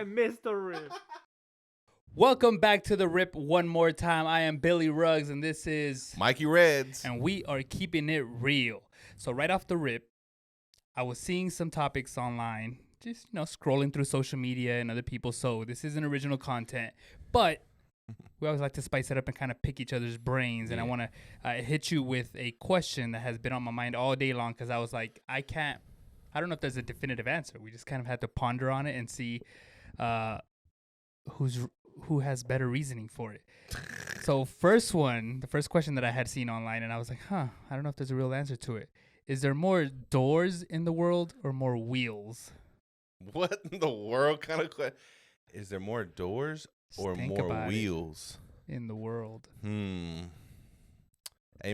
I missed the rip. Welcome back to the Rip one more time. I am Billy Ruggs, and this is Mikey Reds. and we are keeping it real. So right off the rip, I was seeing some topics online, just scrolling through social media and other people. So this isn't original content, but we always like to spice it up and kind of pick each other's brains. And I want to hit you with a question that has been on my mind all day long because I was like, I don't know if there's a definitive answer. We just kind of had to ponder on it and see who has better reasoning for it. So the first question that I had seen online, and I was like, I don't know if there's a real answer to it. Is there more doors in the world or more wheels? What in the world kind of question? Is there more doors or more wheels in the world? Hey,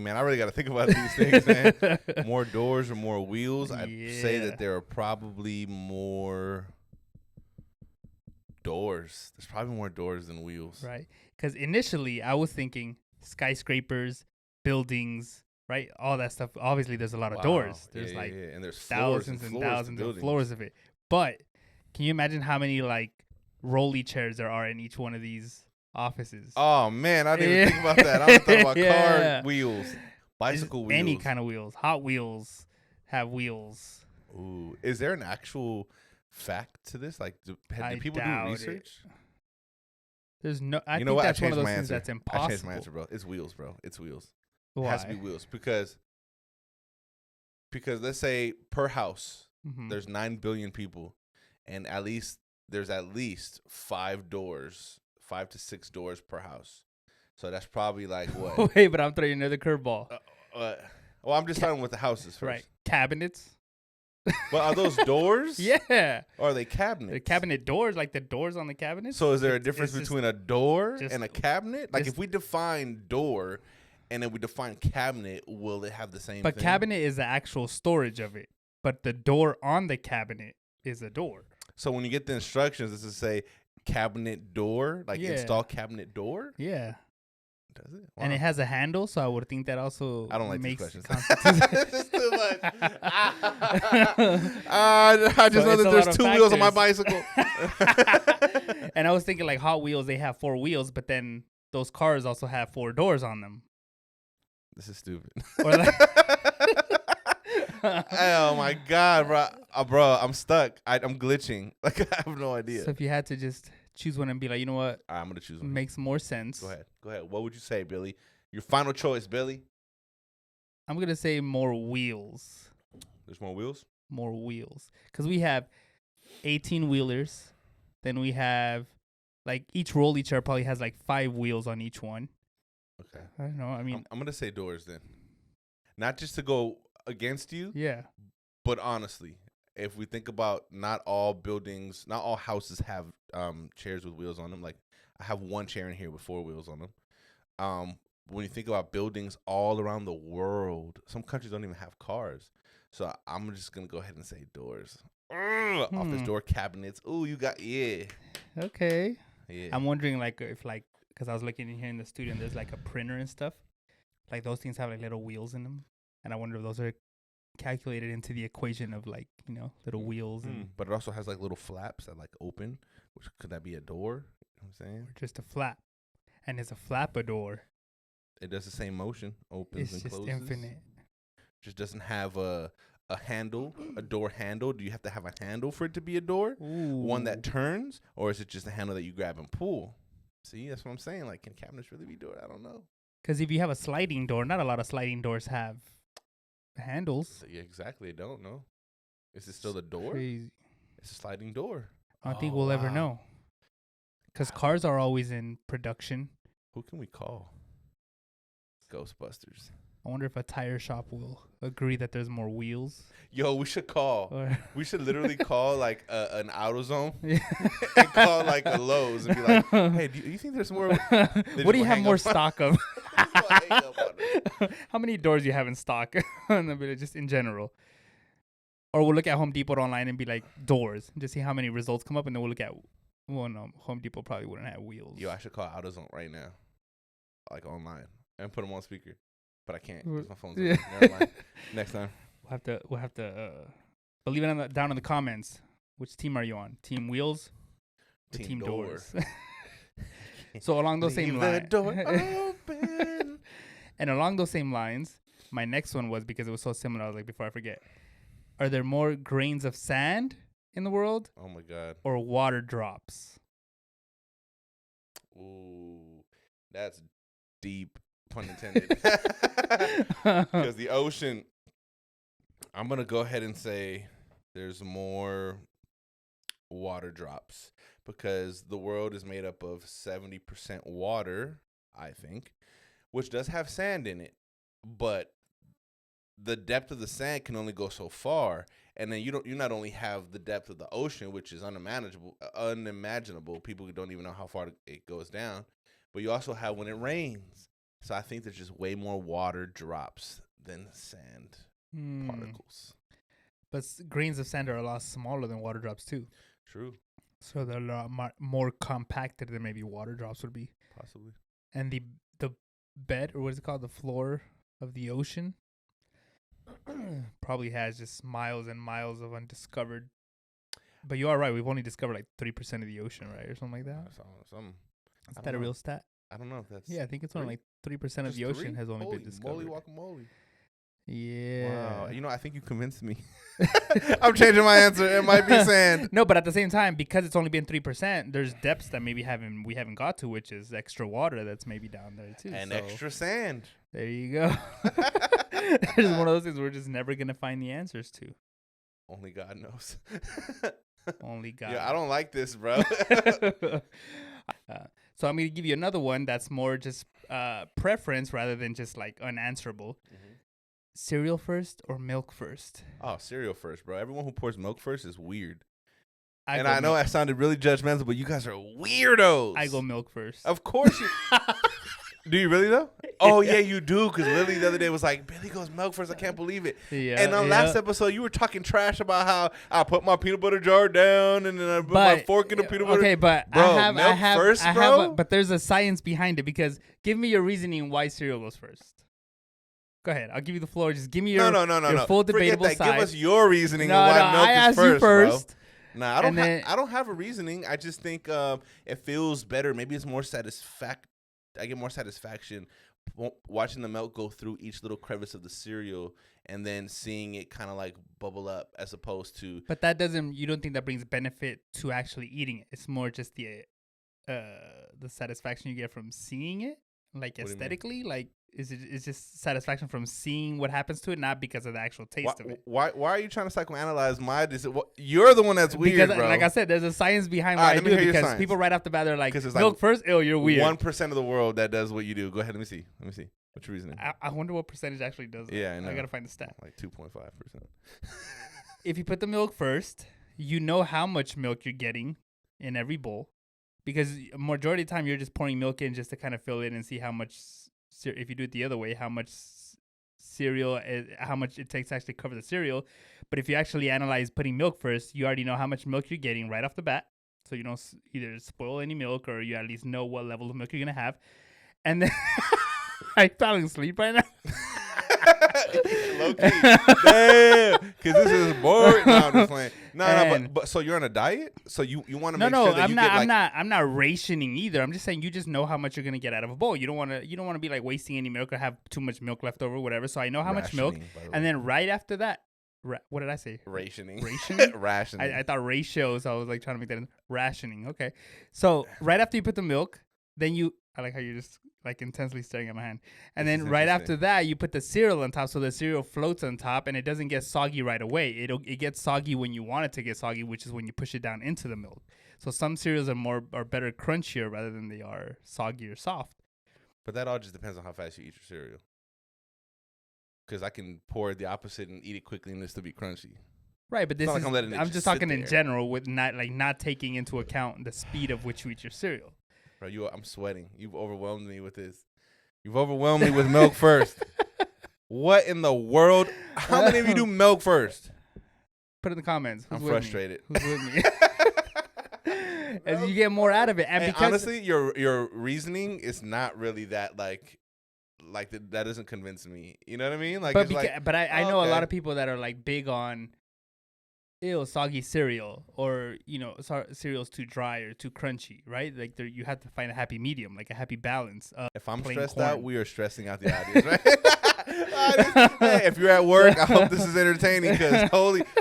man, I really got to think about these things, man. More doors or more wheels? I'd say that there are probably more doors. There's probably more doors than wheels. Right. Because initially I was thinking skyscrapers, buildings, right? All that stuff. Obviously, there's a lot of doors. There's and there's thousands and thousands of floors of it. But can you imagine how many rolly chairs there are in each one of these offices? Oh, man, I didn't even think about that. I don't think about car wheels, bicycle wheels. Any kind of wheels. Hot Wheels have wheels. Ooh. Is there an actual fact to this? Like, do people do research? There's no. I think that's one of those things that's impossible. I changed my answer, bro. It's wheels, bro. It's wheels. Why? It has to be wheels because let's say per house there's 9 billion people, and there's at least 5 to 6 doors per house. So that's probably like what? Wait, but I'm throwing another curveball. Well, I'm just starting with the houses first. Right, cabinets. But are those doors? Yeah. Or are they cabinets? The cabinet doors, like the doors on the cabinet. So is there a difference between a door and a cabinet? Like if we define door and then we define cabinet, will it have the same thing? But cabinet is the actual storage of it. But the door on the cabinet is a door. So when you get the instructions, does it say cabinet door? Like install cabinet door? Yeah. Does it? Wow. And it has a handle, so I would think that also I don't like makes these questions. This is too much. I just know that there's 2 wheels on my bicycle. And I was thinking like Hot Wheels, they have 4 wheels, but then those cars also have 4 doors on them. This is stupid. Oh my God, bro, I'm stuck. I'm glitching. Like I have no idea. So if you had to just choose one and be like, you know what? I'm going to choose one. Makes more sense. Go ahead. What would you say, Billy? Your final choice, Billy. I'm going to say more wheels. There's more wheels? More wheels. Because we have 18-wheelers. Then we have, each rolly chair probably has 5 wheels on each one. Okay. I don't know. I mean, I'm going to say doors then. Not just to go against you. Yeah. But honestly, if we think about not all houses have chairs with wheels on them. Like I have one chair in here with 4 wheels on them. When you think about buildings all around the world, some countries don't even have cars. So I'm just going to go ahead and say doors. Off this door, cabinets. Ooh, you got, Okay. Yeah. I'm wondering if because I was looking in here in the studio and there's a printer and stuff. Those things have little wheels in them. And I wonder if those are calculated into the equation of little wheels. But it also has little flaps that open. Could that be a door? You know what I'm saying? Or just a flap. And it's a flap a door. It does the same motion. Opens and closes. It's just infinite. Just doesn't have a handle, a door handle. Do you have to have a handle for it to be a door? Ooh. One that turns? Or is it just a handle that you grab and pull? See, that's what I'm saying. Can cabinets really be doors? I don't know. Because if you have a sliding door, not a lot of sliding doors have handles. Yeah, exactly. I don't know. Is it still a door? Crazy. It's a sliding door. I don't think we'll ever know. Because cars are always in production. Who can we call? Ghostbusters. I wonder if a tire shop will agree that there's more wheels. Yo, we should call. We should literally call an AutoZone Yeah. and call a Lowe's and be like, hey, do you think there's more? What do you have more stock of? How many doors do you have in stock? And they'll be just in general. Or we'll look at Home Depot online and be like, doors. And just see how many results come up. And then we'll look at, Home Depot probably wouldn't have wheels. Yo, I should call AutoZone right now. Online. And put them on speaker. But I can't because my phone's on. Never mind. Next time. We'll have to but leave it down in the comments. Which team are you on? Team wheels The Team team door. doors. So along those same Leave the lines, door open. and along those same lines, my next one was because it was so similar. I was like, before I forget, are there more grains of sand in the world Oh my god. or water drops? Ooh, that's deep, pun intended. Because the ocean, I'm gonna go ahead and say there's more water drops because the world is made up of 70% water, I think, which does have sand in it, but the depth of the sand can only go so far, and then you not only have the depth of the ocean, which is unimaginable. People don't even know how far it goes down, but you also have when it rains. So I think there's just way more water drops than sand particles. But grains of sand are a lot smaller than water drops too. True. So they're a lot more compacted than maybe water drops would be. Possibly. And the bed, or what is it called, the floor of the ocean, probably has just miles and miles of undiscovered. But you are right. We've only discovered like 3% of the ocean, right, or something like that. Is that a real stat? I don't know if that's. Yeah, I think it's only like 3% of the ocean has only been discovered. Moly guacamole. Yeah. Wow. You know, I think you convinced me. I'm changing my answer. It might be sand. No, but at the same time, because it's only been 3%, there's depths that maybe we haven't got to, which is extra water that's maybe down there too. And extra sand. There you go. There's one of those things we're just never gonna find the answers to. Only God knows. Only God. Yeah, I don't like this, bro. So I'm gonna give you another one that's more just preference rather than just like unanswerable. Mm-hmm. Cereal first or milk first? Oh, cereal first, bro. Everyone who pours milk first is weird. I know I sounded really judgmental, but you guys are weirdos. I go milk first. Of course you. Do you really though? Oh yeah, you do. Because Lily the other day was like, "Billy goes milk first. I can't believe it." Yeah. And on last episode, you were talking trash about how I put my peanut butter jar down and then I put my fork in the peanut butter. Okay, but bro, I have first, bro. but there's a science behind it because give me your reasoning why cereal goes first. Go ahead. I'll give you the floor. Just give me your no. full debatable Forget that. side. Give us your reasoning of why milk I is asked first, you first. Bro. Nah, I don't have a reasoning. I just think it feels better. Maybe it's more I get more satisfaction watching the milk go through each little crevice of the cereal and then seeing it kind of like bubble up as opposed to. But you don't think that brings benefit to actually eating it? It's more just the satisfaction you get from seeing it, like aesthetically, like. It's just satisfaction from seeing what happens to it, not because of the actual taste of it. Why are you trying to psychoanalyze my decision? You're the one that's weird, bro. Like I said, there's a science behind why I do it because people right off the bat, they're like, milk first? Ew, you're weird. 1% of the world that does what you do. Go ahead, let me see. What's your reasoning? I wonder what percentage actually does it. Yeah, I know. I got to find the stat. Like 2.5%. If you put the milk first, you know how much milk you're getting in every bowl because majority of the time you're just pouring milk in just to kind of fill it and see how much. If you do it the other way, how much cereal, how much it takes to actually cover the cereal. But if you actually analyze putting milk first, you already know how much milk you're getting right off the bat. So you don't either spoil any milk or you at least know what level of milk you're going to have. And then, are you falling asleep right now? Low key. Damn. Because this is boring. No, I'm just playing. No, but so you're on a diet? So you want to make sure that I'm not rationing either. I'm just saying you just know how much you're gonna get out of a bowl. You don't want to be like wasting any milk or have too much milk left over, whatever. So I know how much milk, and then right after that, what did I say? Rationing. Rationing. I thought ratios. So I was like trying to make that rationing. Okay. So right after you put the milk, then I like how you're just like intensely staring at my hand. And then right after that, you put the cereal on top, so the cereal floats on top, and it doesn't get soggy right away. It gets soggy when you want it to get soggy, which is when you push it down into the milk. So some cereals are better crunchier rather than they are soggy or soft. But that all just depends on how fast you eat your cereal. Because I can pour the opposite and eat it quickly and it still be crunchy. Right, but this I'm just talking in general with not taking into account the speed of which you eat your cereal. Bro, I'm sweating. You've overwhelmed me with this. You've overwhelmed me with milk first. What in the world? How many of you do milk first? Put it in the comments. I'm frustrated. Who's with me? As you get more out of it, and because honestly, your reasoning is not really that like that doesn't convince me. You know what I mean? Like, but I know a lot of people that are like big on ew, soggy cereal, or cereal's too dry or too crunchy, right? Like there, you have to find a happy medium, like a happy balance. If I'm plain stressed corn. out, we are stressing out the audience, right? Hey, if you're at work, I hope this is entertaining. Because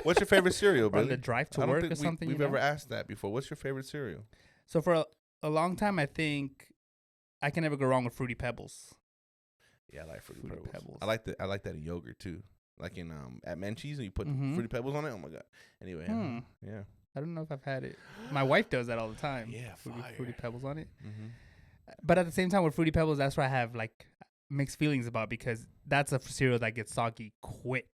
what's your favorite cereal, On Billy? the drive to I don't work think or something. we've ever asked that before. What's your favorite cereal? So for a long time, I think I can never go wrong with Fruity Pebbles. Yeah, I like Fruity Pebbles. I like that in yogurt too. Like in at Menchie's, and you put Fruity Pebbles on it. Oh my god! Anyway, yeah. I don't know if I've had it. My wife does that all the time. Yeah, Fruity Pebbles on it. Mm-hmm. But at the same time, with Fruity Pebbles, that's what I have like mixed feelings about, because that's a cereal that gets soggy quick.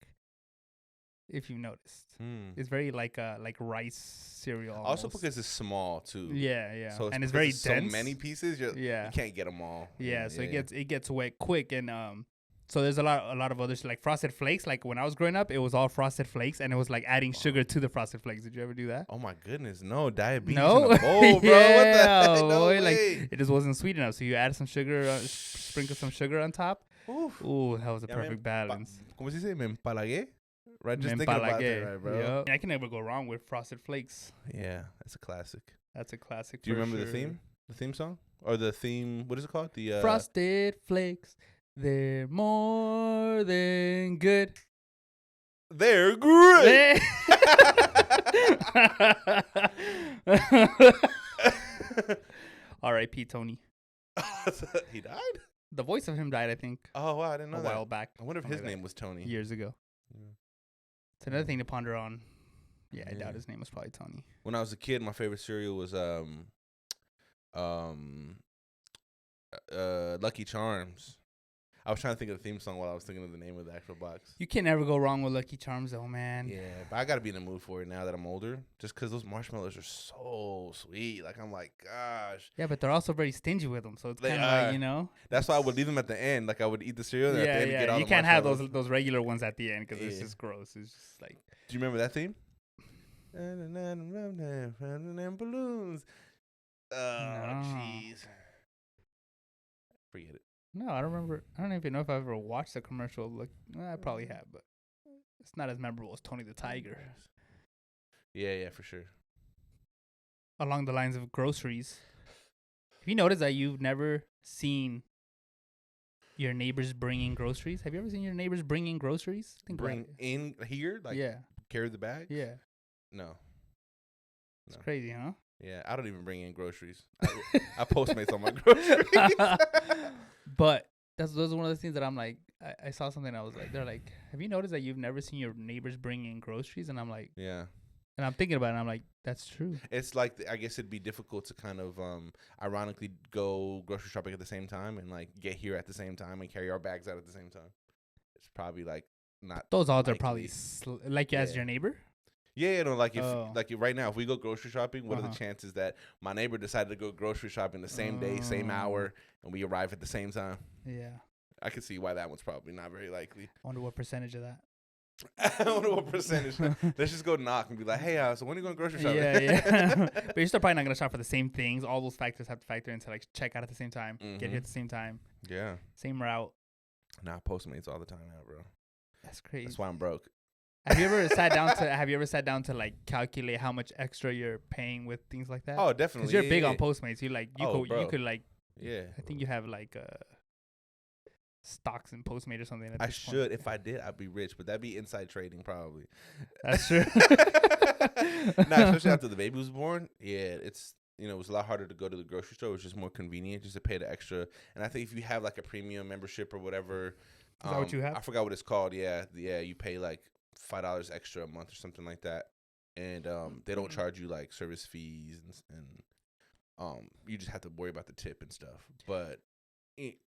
If you noticed, it's very like rice cereal. Almost. Also because it's small too. Yeah. So and it's very dense. So many pieces. You can't get them all. Yeah, so it gets wet quick, and so there's a lot of others like Frosted Flakes. Like when I was growing up, it was all Frosted Flakes, and it was like adding sugar to the Frosted Flakes. Did you ever do that? Oh my goodness, no diabetes no? in a bowl, bro. Yeah, what the heck? No boy, way. like it just wasn't sweet enough. So you add some sugar, sprinkle some sugar on top. Ooh, that was a perfect balance. ¿Cómo se dice? Me empalagué? Right, just Me thinking about empalagué. that, right, bro? Yep. I can never go wrong with Frosted Flakes. Yeah, that's a classic. That's a classic. Do you remember the theme song, or the theme? What is it called? The Frosted Flakes. They're more than good. They're great. R.I.P. Tony. He died? The voice of him died, I think. Oh, wow, I didn't know a that. while back. I wonder if his name was Tony. Years ago. Yeah. It's another thing to ponder on. Yeah, I doubt his name was probably Tony. When I was a kid, my favorite cereal was Lucky Charms. I was trying to think of the theme song while I was thinking of the name of the actual box. You can never go wrong with Lucky Charms, though, man. Yeah, but I got to be in the mood for it now that I'm older. Just because those marshmallows are so sweet. Like, I'm like, gosh. Yeah, but they're also very stingy with them. So it's kind of like, That's why I would leave them at the end. Like, I would eat the cereal and at the end get all you the can't have marshmallows. those regular ones at the end because it's just gross. It's just like. Do you remember that theme? Balloons. Oh, jeez. Forget it. No, I don't remember. I don't even know if I ever watched the commercial. Look, I probably have, but it's not as memorable as Tony the Tiger. Yeah, for sure. Along the lines of groceries, have you noticed that you've never seen your neighbors bringing groceries? Have you ever seen your neighbors bringing groceries? Bring in here? Like, carry the bag? Yeah. No. It's crazy, huh? Yeah, I don't even bring in groceries. I Postmates on my groceries. But those are one of the things that I'm like, I saw something. I was like, they're like, have you noticed that you've never seen your neighbors bring in groceries? And I'm like, yeah. And I'm thinking about it. And I'm like, that's true. It's like, I guess it'd be difficult to kind of, ironically, go grocery shopping at the same time and like get here at the same time and carry our bags out at the same time. It's probably like not. Those odds are probably as your neighbor. Yeah, like if right now, if we go grocery shopping, what are the chances that my neighbor decided to go grocery shopping the same day, same hour, and we arrive at the same time? Yeah, I can see why that one's probably not very likely. I wonder what percentage of that. I wonder what percentage. Let's just go knock and be like, hey, so when are you going grocery shopping? Yeah. But you're still probably not gonna shop for the same things. All those factors have to factor into like check out at the same time, get here at the same time. Yeah. Same route. Nah, Postmates all the time now, bro. That's crazy. That's why I'm broke. Have you ever sat down to like calculate how much extra you're paying with things like that? Oh, definitely. Because you're big on Postmates. You like you could like. Yeah. I think you have like stocks in Postmate or something. I should. If I did, I'd be rich. But that'd be inside trading probably. That's true. Nah, especially after the baby was born. Yeah, it's it was a lot harder to go to the grocery store. It was just more convenient just to pay the extra. And I think if you have like a premium membership or whatever. Is that what you have? I forgot what it's called. Yeah. You pay like $5 extra a month or something like that, and they don't charge you like service fees and you just have to worry about the tip and stuff. But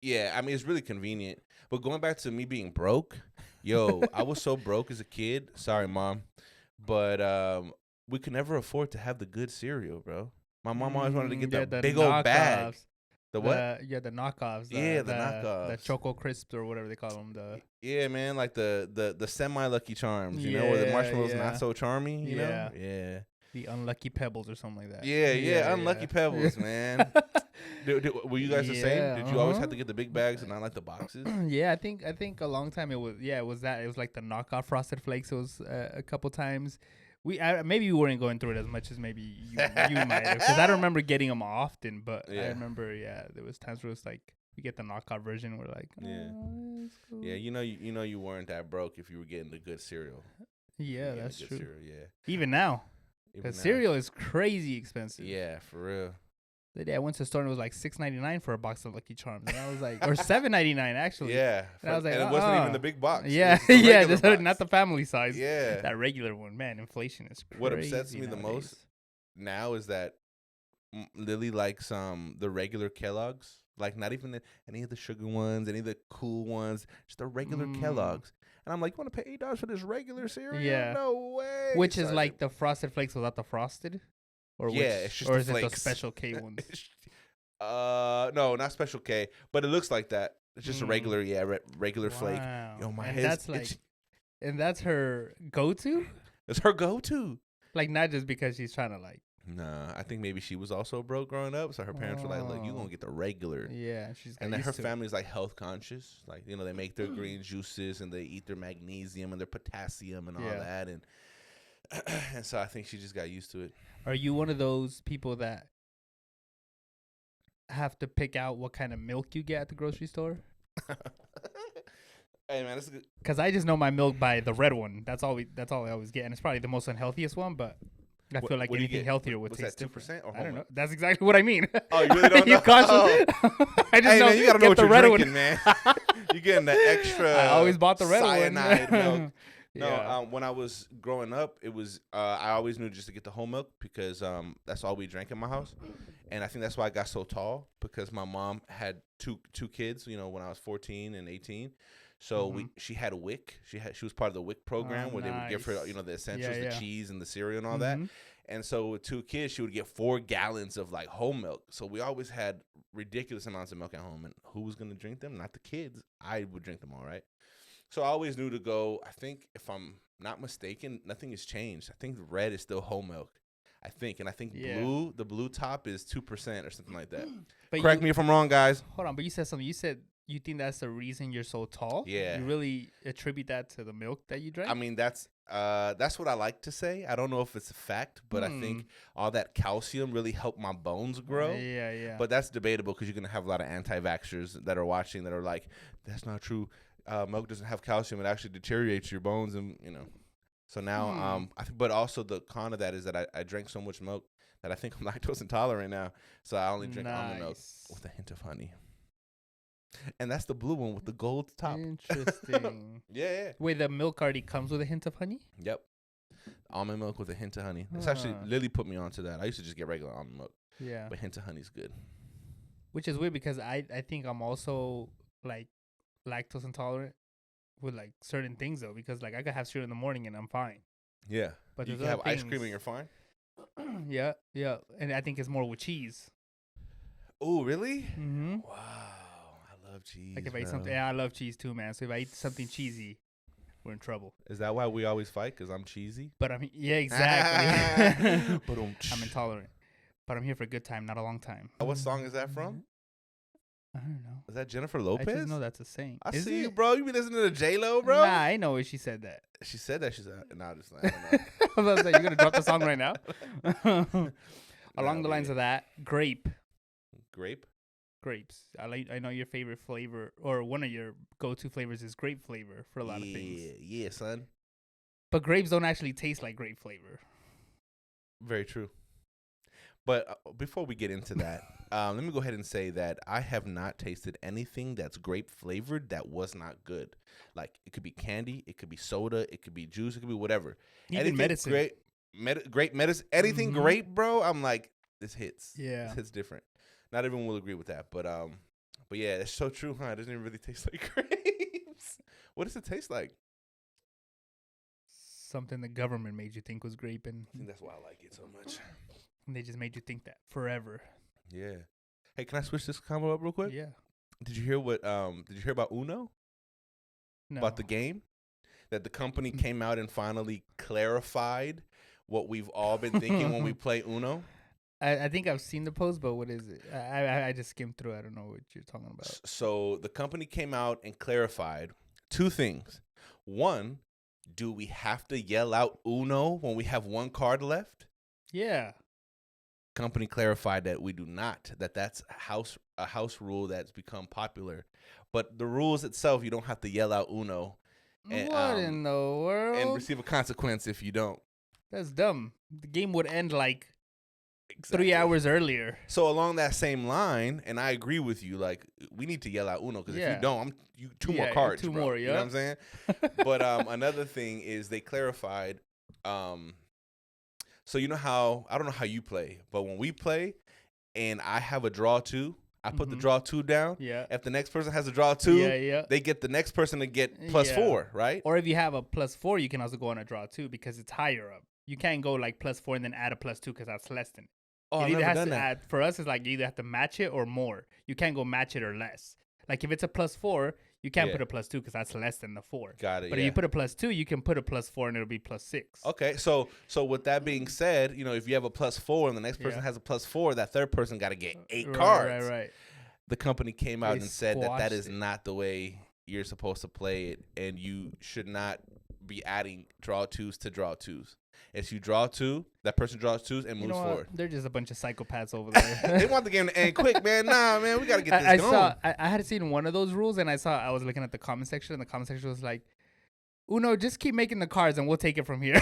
yeah, I mean it's really convenient. But going back to me being broke, I was so broke as a kid. Sorry, Mom, but we could never afford to have the good cereal, bro. My mom always wanted to get that big old bag. The what? The knockoffs. The knockoffs. The Choco Crisps or whatever they call them. Yeah, man, like the semi-Lucky Charms, where the marshmallows not so charmy, you know? Yeah. The Unlucky Pebbles or something like that. Yeah, Unlucky Pebbles, man. Were you guys the same? Did you always have to get the big bags and not like the boxes? Yeah, I think a long time it was that. It was like the knockoff Frosted Flakes. It was a couple times. Maybe you weren't going through it as much as maybe you might have, because I don't remember getting them often, but I remember there was times where it was like we get the knockout version. We're like, it's cool. Yeah, you know you weren't that broke if you were getting the good cereal. Yeah, that's true. Cereal, yeah. Even now, because cereal is crazy expensive. Yeah, for real. The day I went to the store and it was like $6.99 for a box of Lucky Charms, and I was like, or $7.99 actually. Yeah, and I was like, and it wasn't even the big box. Yeah, just not the family size. Yeah, that regular one. Man, inflation is crazy. What upsets me nowadays. the most now is that Lily likes the regular Kellogg's, like not even any of the sugar ones, any of the cool ones, just the regular Kellogg's. And I'm like, you want to pay $8 for this regular cereal? Yeah, no way. Which is like the Frosted Flakes without the frosted. Or it's just or is flakes. it the Special K ones? No, not Special K, but it looks like that. It's just a regular, regular flake. Yo, my head's and that's her go-to? It's her go-to. Like, not just because she's trying to like. Nah, I think maybe she was also broke growing up, so her parents were like, "Look, you gonna get the regular." Yeah, and then her family's like health conscious, like they make their green juices and they eat their magnesium and their potassium and all that, and and so I think she just got used to it. Are you one of those people that have to pick out what kind of milk you get at the grocery store? Hey man, that's good. Because I just know my milk by the red one. That's all I always get, and it's probably the most unhealthiest one. But I feel like anything healthier would taste different. Or I don't know. That's exactly what I mean. Oh, you really don't know? I just know. Man, you gotta know what you're drinking, man. You're getting the extra. I always bought the red cyanide one. milk. No, when I was growing up, it was I always knew just to get the whole milk because that's all we drank in my house, and I think that's why I got so tall because my mom had two kids. When I was 14 and 18, so she had a WIC. She was part of the WIC program where they would give her the essentials, the cheese and the cereal and all that. And so with 2 kids, she would get 4 gallons of like whole milk. So we always had ridiculous amounts of milk at home, and who was gonna drink them? Not the kids. I would drink them all, right? So I always knew to go. I think if I'm not mistaken, nothing has changed. I think red is still whole milk. I think blue, the blue top is 2% or something like that. But correct me if I'm wrong, guys. Hold on, but you said something. You said you think that's the reason you're so tall? Yeah. You really attribute that to the milk that you drank? I mean, that's what I like to say. I don't know if it's a fact, but I think all that calcium really helped my bones grow. Yeah. But that's debatable because you're gonna have a lot of anti-vaxxers that are watching that are like, that's not true. Milk doesn't have calcium; it actually deteriorates your bones, and So now, but also the con of that is that I drank so much milk that I think I'm lactose intolerant now. So I only drink almond milk with a hint of honey. And that's the blue one with the gold top. Interesting. Yeah. Wait, the milk already comes with a hint of honey? Yep. Almond milk with a hint of honey. It's actually Lily put me onto that. I used to just get regular almond milk. Yeah. But hint of honey's good. Which is weird because I think I'm also like lactose intolerant with like certain things though, because like I could have cereal in the morning and I'm fine. Yeah. But you can have ice cream and you're fine? Yeah. And I think it's more with cheese. Oh, really? Mm-hmm. Wow. I love cheese. Like if I eat something, I love cheese too, man. So if I eat something cheesy, we're in trouble. Is that why we always fight? Because I'm cheesy? But exactly. I'm intolerant. But I'm here for a good time, not a long time. What song is that from? I don't know. Is that Jennifer Lopez? I just know that's a saying. I see you, bro. You be listening to J-Lo, bro? Nah, I know where she said that. She said that. She said, nah, just I don't know. I was like, you're going to drop the song right now? Along the lines of that, grape. Grape? Grapes. I know your favorite flavor, or one of your go-to flavors is grape flavor for a lot of things. Yeah, son. But grapes don't actually taste like grape flavor. Very true. But before we get into that, let me go ahead and say that I have not tasted anything that's grape flavored that was not good. Like it could be candy, it could be soda, it could be juice, it could be whatever. Even anything medicine. Great medicine. Anything grape, bro. I'm like, this hits. Yeah, this hits different. Not everyone will agree with that, but yeah, it's so true, huh? It doesn't even really taste like grapes. What does it taste like? Something the government made you think was grape, and I think that's why I like it so much. And they just made you think that forever. Yeah. Hey, can I switch this combo up real quick? Yeah. Did you hear about Uno? No. About the game? That the company came out and finally clarified what we've all been thinking when we play Uno? I think I've seen the post, but what is it? I just skimmed through. I don't know what you're talking about. So the company came out and clarified 2 things. One, do we have to yell out Uno when we have one card left? Yeah. Company clarified that we do not. That's a house rule that's become popular. But the rules itself, you don't have to yell out Uno. And, What in the world? And receive a consequence if you don't. That's dumb. The game would end like 3 hours earlier. So along that same line, and I agree with you, like we need to yell out Uno because if you don't, two more cards, two bro. more, You know what I'm saying? But another thing is they clarified. So you know how I don't know how you play, but when we play, and I have a draw 2, I put the draw 2 down. Yeah. If the next person has a draw 2, they get the next person to get +4, right? Or if you have a +4, you can also go on a draw 2 because it's higher up. You can't go like +4 and then add a +2 because that's less than it. Oh, I've never done that. Add, for us, it's like you either have to match it or more. You can't go match it or less. Like if it's a +4, you can't put a +2 because that's less than the 4. Got it. But if you put a +2, you can put a +4 and it'll be +6. Okay, so with that being said, if you have a +4 and the next person has a +4, that third person got to get 8 cards. Right. The company came out and said that is not the way you're supposed to play it, and you should not be adding draw 2s to draw 2s. If you draw 2, that person draws 2s and moves forward. They're just a bunch of psychopaths over there. They want the game to end quick, man. Nah, man, we got to get this going. I had seen one of those rules, and I was looking at the comment section, and the comment section was like, Uno, just keep making the cards, and we'll take it from here.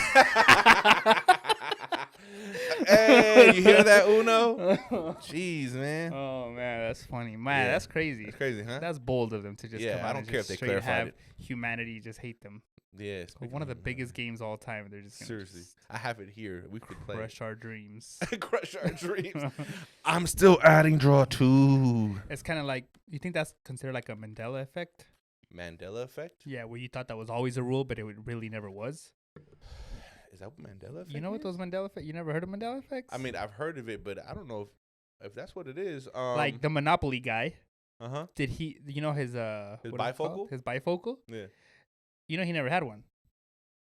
Hey, you hear that, Uno? Jeez, man. Oh, man, that's funny. Man, that's crazy. That's crazy, huh? That's bold of them to just come out I don't care if they clarified it. Humanity just hate them. Yeah, one of the biggest games all time. They're just seriously. I have it here. We could play. Crush our dreams. Crush our dreams. I'm still adding draw 2. It's kind of like, you think that's considered like a Mandela effect? Mandela effect? Yeah, where you thought that was always a rule, but it really never was. Is that what Mandela effect? You know what those Mandela effect? You never heard of Mandela effects? I mean, I've heard of it, but I don't know if that's what it is. Like the Monopoly guy. Did he? You know his bifocal? His bifocal. Yeah. You know he never had one.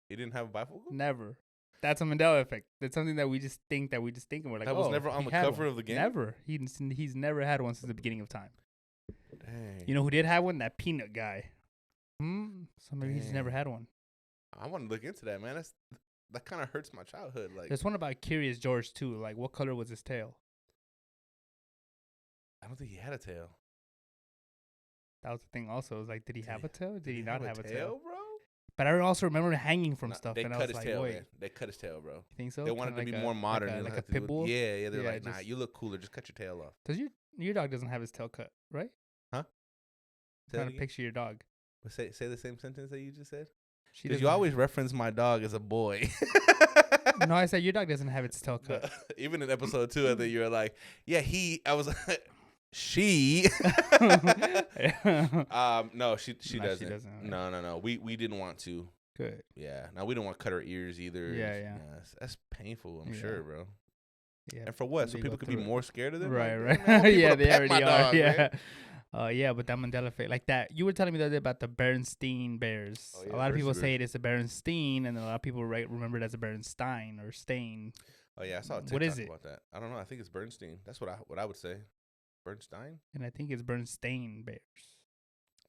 He didn't have a bifocal? Never. That's a Mandela effect. That's something that we just think and we're like, that was never on the cover of the game? Never. He's never had one since the beginning of time. Dang. You know who did have one? That peanut guy. So maybe he's never had one. I want to look into that, man. That kind of hurts my childhood. Like, there's one about Curious George too. Like, what color was his tail? I don't think he had a tail. That was the thing. Also, it was like, did he have a tail? Did he not have a tail, bro? But I also remember hanging from stuff, and I was like, tail, wait, man. They cut his tail, bro. You think so? They wanted to be more modern, like a pit bull. Yeah. They're like, nah, you look cooler. Just cut your tail off. Does your dog doesn't have his tail cut, right? Huh? I'm trying to picture your dog. But say the same sentence that you just said. Because you always reference my dog as a boy. No, I said your dog doesn't have its tail cut. Even in episode 2, I think you were like, yeah, I was she. No, she doesn't. She doesn't. No. We didn't want to. Good. Yeah. No, we didn't want to cut her ears either. Yeah. That's painful, I'm sure, bro. Yeah. And for what? So people could be more scared of them? Right. Like, man, yeah, they already are. Yeah. Yeah, but that Mandela effect, like that, you were telling me the other day about the Bernstein Bears. Oh, yeah, a lot of people say it is a Bernstein, and a lot of people remember it as a Bernstein or Stain. Oh yeah, I saw a TikTok what is it? about that. I don't know. I think it's Bernstein. That's what I would say. Bernstein? And I think it's Bernstein Bears.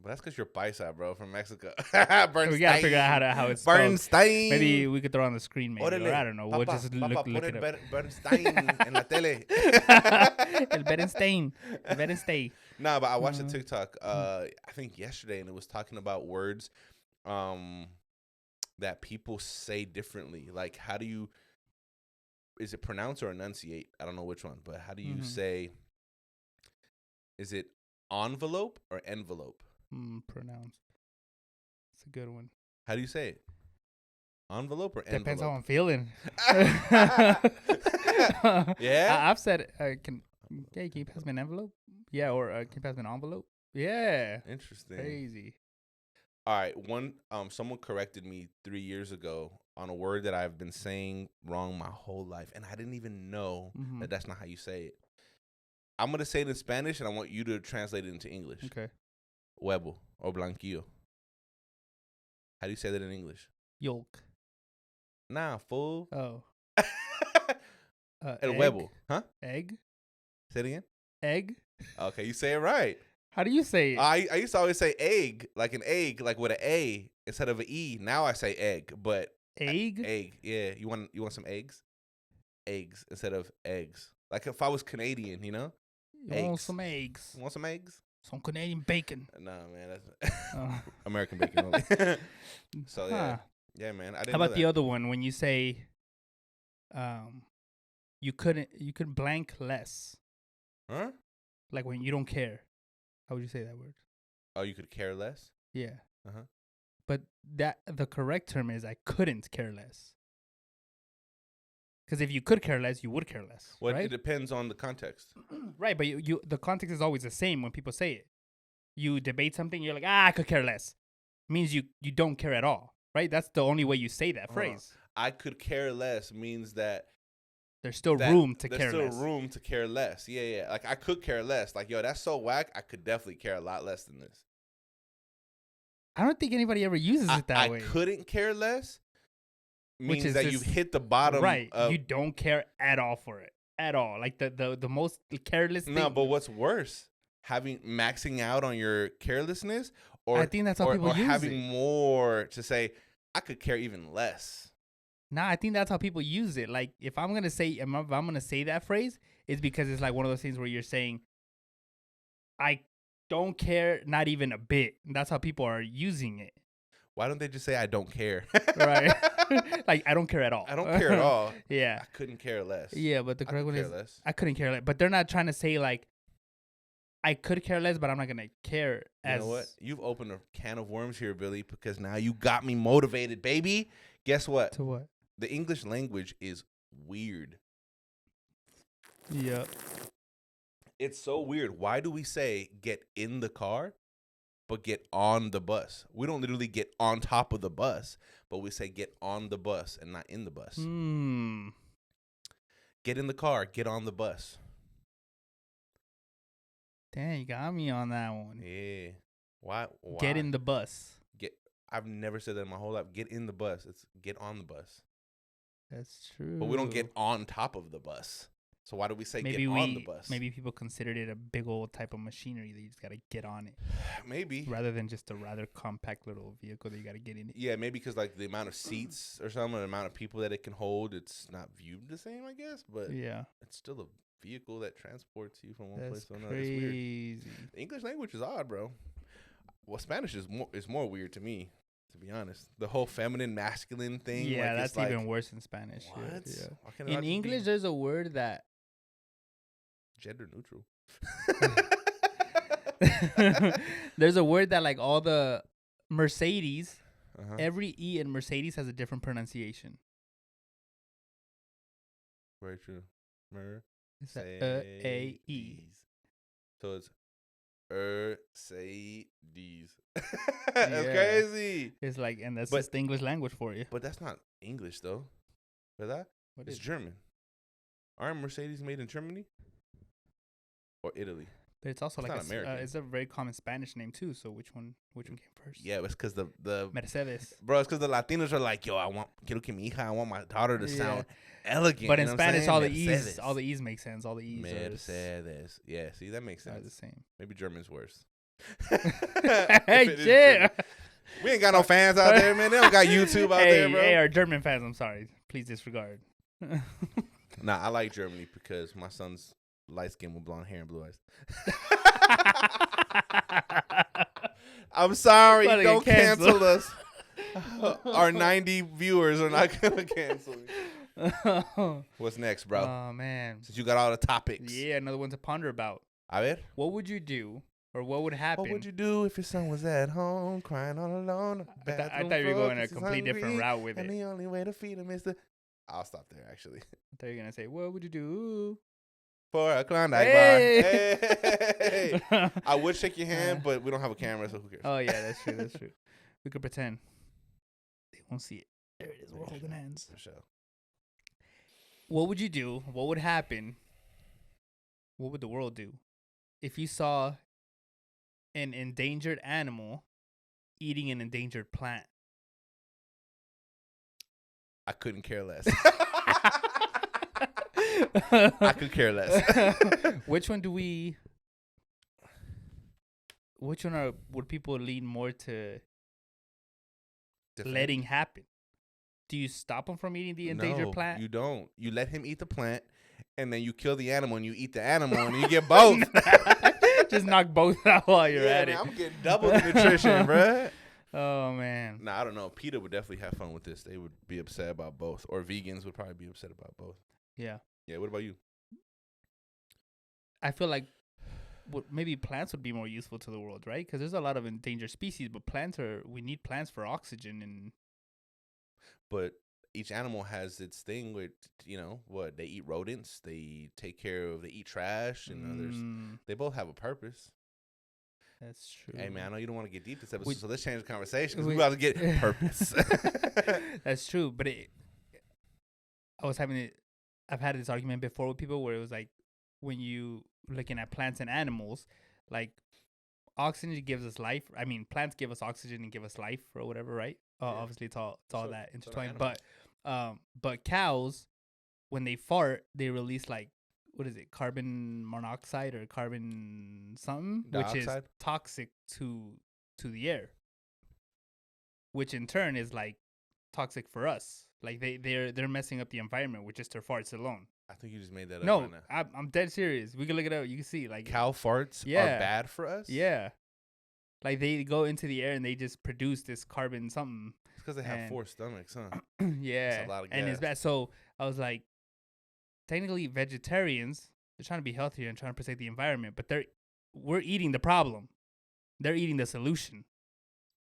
But that's because you're paisa, bro, from Mexico. Bernstein. We gotta figure out how it's spelled. Bernstein. Maybe we could throw on the screen, maybe. Or I don't know. We'll just look it up. Bernstein en la tele. El Bernstein. El Bernstein. Nah, but I watched a TikTok, I think yesterday, and it was talking about words that people say differently. Like, how do you, is it pronounce or enunciate? I don't know which one, but how do you say, is it envelope or envelope? Pronounced. It's a good one. How do you say it? Envelope or envelope? Depends how I'm feeling. Yeah? I've said, can you pass me an envelope? Yeah, or can you pass me an envelope? Yeah. Interesting. Crazy. All right. Someone corrected me 3 years ago on a word that I've been saying wrong my whole life, and I didn't even know that that's not how you say it. I'm going to say it in Spanish, and I want you to translate it into English. Okay. Huevo or blanquillo. How do you say that in English? Yolk. Nah, fool. Oh. El huevo. Huh? Egg. Say it again. Egg. Okay, you say it right. How do you say it? I used to always say egg, like an egg, like with an A. instead of an E. Now I say egg, but Egg? egg. Yeah, you want some eggs? Eggs instead of eggs. Like if I was Canadian, you know, You want some eggs? Want some eggs? Some Canadian bacon. Nah, man, that's Oh. American bacon only. So Huh. yeah, man. I didn't. How know about the that. other one when you say, you could blank less, Huh? like when you don't care. How would you say that word? Oh, you could care less. Yeah. Uh-huh. But the correct term is I couldn't care less. Because if you could care less, you would care less. Well, right? it depends on the context. Right, but you the context is always the same when people say it. You debate something, you're like, I could care less. Means you don't care at all, right? That's the only way you say that phrase. I could care less means that there's still room to care less. There's still room to care less. Yeah. Like I could care less. Like, yo, that's so whack. I could definitely care a lot less than this. I don't think anybody ever uses it that way. I couldn't care less means is that you've hit the bottom. Right. You don't care at all for it. At all. Like the most careless thing. No, but what's worse? Maxing out on your carelessness, or I think that's how people use it. Or having more to say, I could care even less. Nah, I think that's how people use it. Like if I'm gonna say that phrase, it's because it's like one of those things where you're saying, I don't care, not even a bit. And that's how people are using it. Why don't they just say I don't care? Right. Like I don't care at all. I don't care at all. Yeah. I couldn't care less. Yeah, but the correct one is less. I couldn't care less. But they're not trying to say like I could care less, but I'm not gonna care You know what? You've opened a can of worms here, Billy, because now you got me motivated, baby. Guess what? To what? The English language is weird. Yeah. It's so weird. Why do we say get in the car, but get on the bus? We don't literally get on top of the bus, but we say get on the bus and not in the bus. Get in the car, get on the bus. Damn, you got me on that one. Yeah. Why? Get in the bus. I've never said that in my whole life. Get in the bus. It's get on the bus. That's true. But we don't get on top of the bus. So why do we say get on the bus? Maybe people considered it a big old type of machinery that you just got to get on it. Maybe. Rather than just a rather compact little vehicle that you got to get in it. Yeah, maybe because like the amount of seats or something, the amount of people that it can hold, it's not viewed the same, I guess. But yeah, it's still a vehicle that transports you from one place to another. It's weird. The English language is odd, bro. Well, Spanish is more weird to me, to be honest. The whole feminine, masculine thing. Yeah, that's even worse in Spanish. What? Yeah. In English, there's a word that gender neutral. There's a word that like all the Mercedes, every E in Mercedes has a different pronunciation. Very true. It's A-E. So it's Mercedes. That's crazy. It's like, and that's just the English language for you. But that's not English though. ¿Verdad? It's German. Aren't Mercedes made in Germany? Or Italy? But it's also like it's a very common Spanish name too. So which one came first? Yeah, it's because the Mercedes. Bro, it's because the Latinos are like, yo, quiero que mi hija, I want my daughter to sound elegant. But in Spanish, all the E's make sense. All the E's. Mercedes. Yeah, see, that makes sense. The same. Maybe German's worse. Hey, shit. We ain't got no fans out there, man. They don't got YouTube out there, bro. Hey, our German fans, I'm sorry. Please disregard. Nah, I like Germany because my son's light skin with blonde hair and blue eyes. I'm sorry. Don't cancel us. Our 90 viewers are not going to cancel me. What's next, bro? Oh, man. Since you got all the topics. Yeah, another one to ponder about. A ver. What would you do? Or what would happen? What would you do if your son was at home crying all alone? I thought you were going a complete different route with it. And the only way to feed him is to... I'll stop there, actually. I thought you were going to say, what would you do? For a Klondike bar. Hey. I would shake your hand, but we don't have a camera, so who cares? Oh, yeah, that's true. That's true. We could pretend. They won't see it. There it is. We're holding hands. For sure. What would you do? What would happen? What would the world do if you saw an endangered animal eating an endangered plant? I couldn't care less. I could care less. Which one would people lean more to letting happen. Do you stop him from eating the endangered No, plant? you don't. You let him eat the plant, and then you kill the animal, and you eat the animal, and you get both. Just knock both out while you're at man, it. I'm getting double the nutrition, bruh. Oh, man. Nah, I don't know. PETA would definitely have fun with this. They would be upset about both. Or vegans would probably be upset about both. Yeah. Yeah, what about you? I feel like maybe plants would be more useful to the world, right? Because there's a lot of endangered species, but we need plants for oxygen. And But each animal has its thing with, what? They eat rodents. They eat trash. And they both have a purpose. That's true. Hey, man, I know you don't want to get deep this episode, so let's change the conversation because we're about to get purpose. That's true. But I've had this argument before with people where it was like, when you looking at plants and animals, like oxygen gives us life. I mean, plants give us oxygen and give us life or whatever, right? Obviously, it's all that intertwined. But cows, when they fart, they release like, what is it, carbon monoxide or carbon something, Dioxide? Which is toxic to the air, which in turn is like toxic for us. Like they're messing up the environment with just their farts alone. I think you just made that up. No, right now. I'm dead serious. We can look it up. You can see like cow farts are bad for us. Yeah, like they go into the air and they just produce this carbon something. It's because they have 4 stomachs, huh? Yeah, that's a lot of gas. And it's bad. So I was like, technically vegetarians, they're trying to be healthier and trying to protect the environment, but we're eating the problem. They're eating the solution.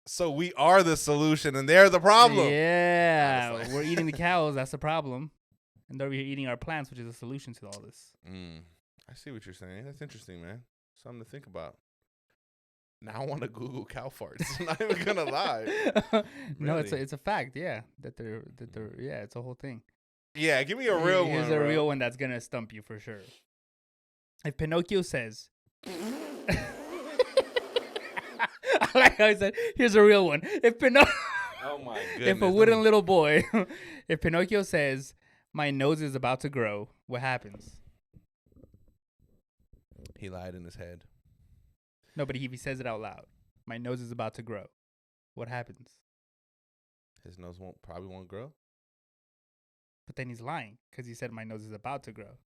So we are the solution and they're the problem. Yeah, we're eating the cows. That's the problem. And they're eating our plants, which is a solution to all this. I see what you're saying. That's interesting, man. Something to think about. Now I want to Google cow farts. I'm not even gonna lie. No, it's a fact. Yeah, that they're yeah, it's a whole thing. Yeah, give me a real one. Here's a real one that's gonna stump you for sure. If Pinocchio says, I like how I said, here's a real one. If oh my goodness. If a wooden little boy, if Pinocchio says, my nose is about to grow, what happens? He lied in his head. No, but if he says it out loud, my nose is about to grow, what happens? His nose probably won't grow. But then he's lying because he said my nose is about to grow.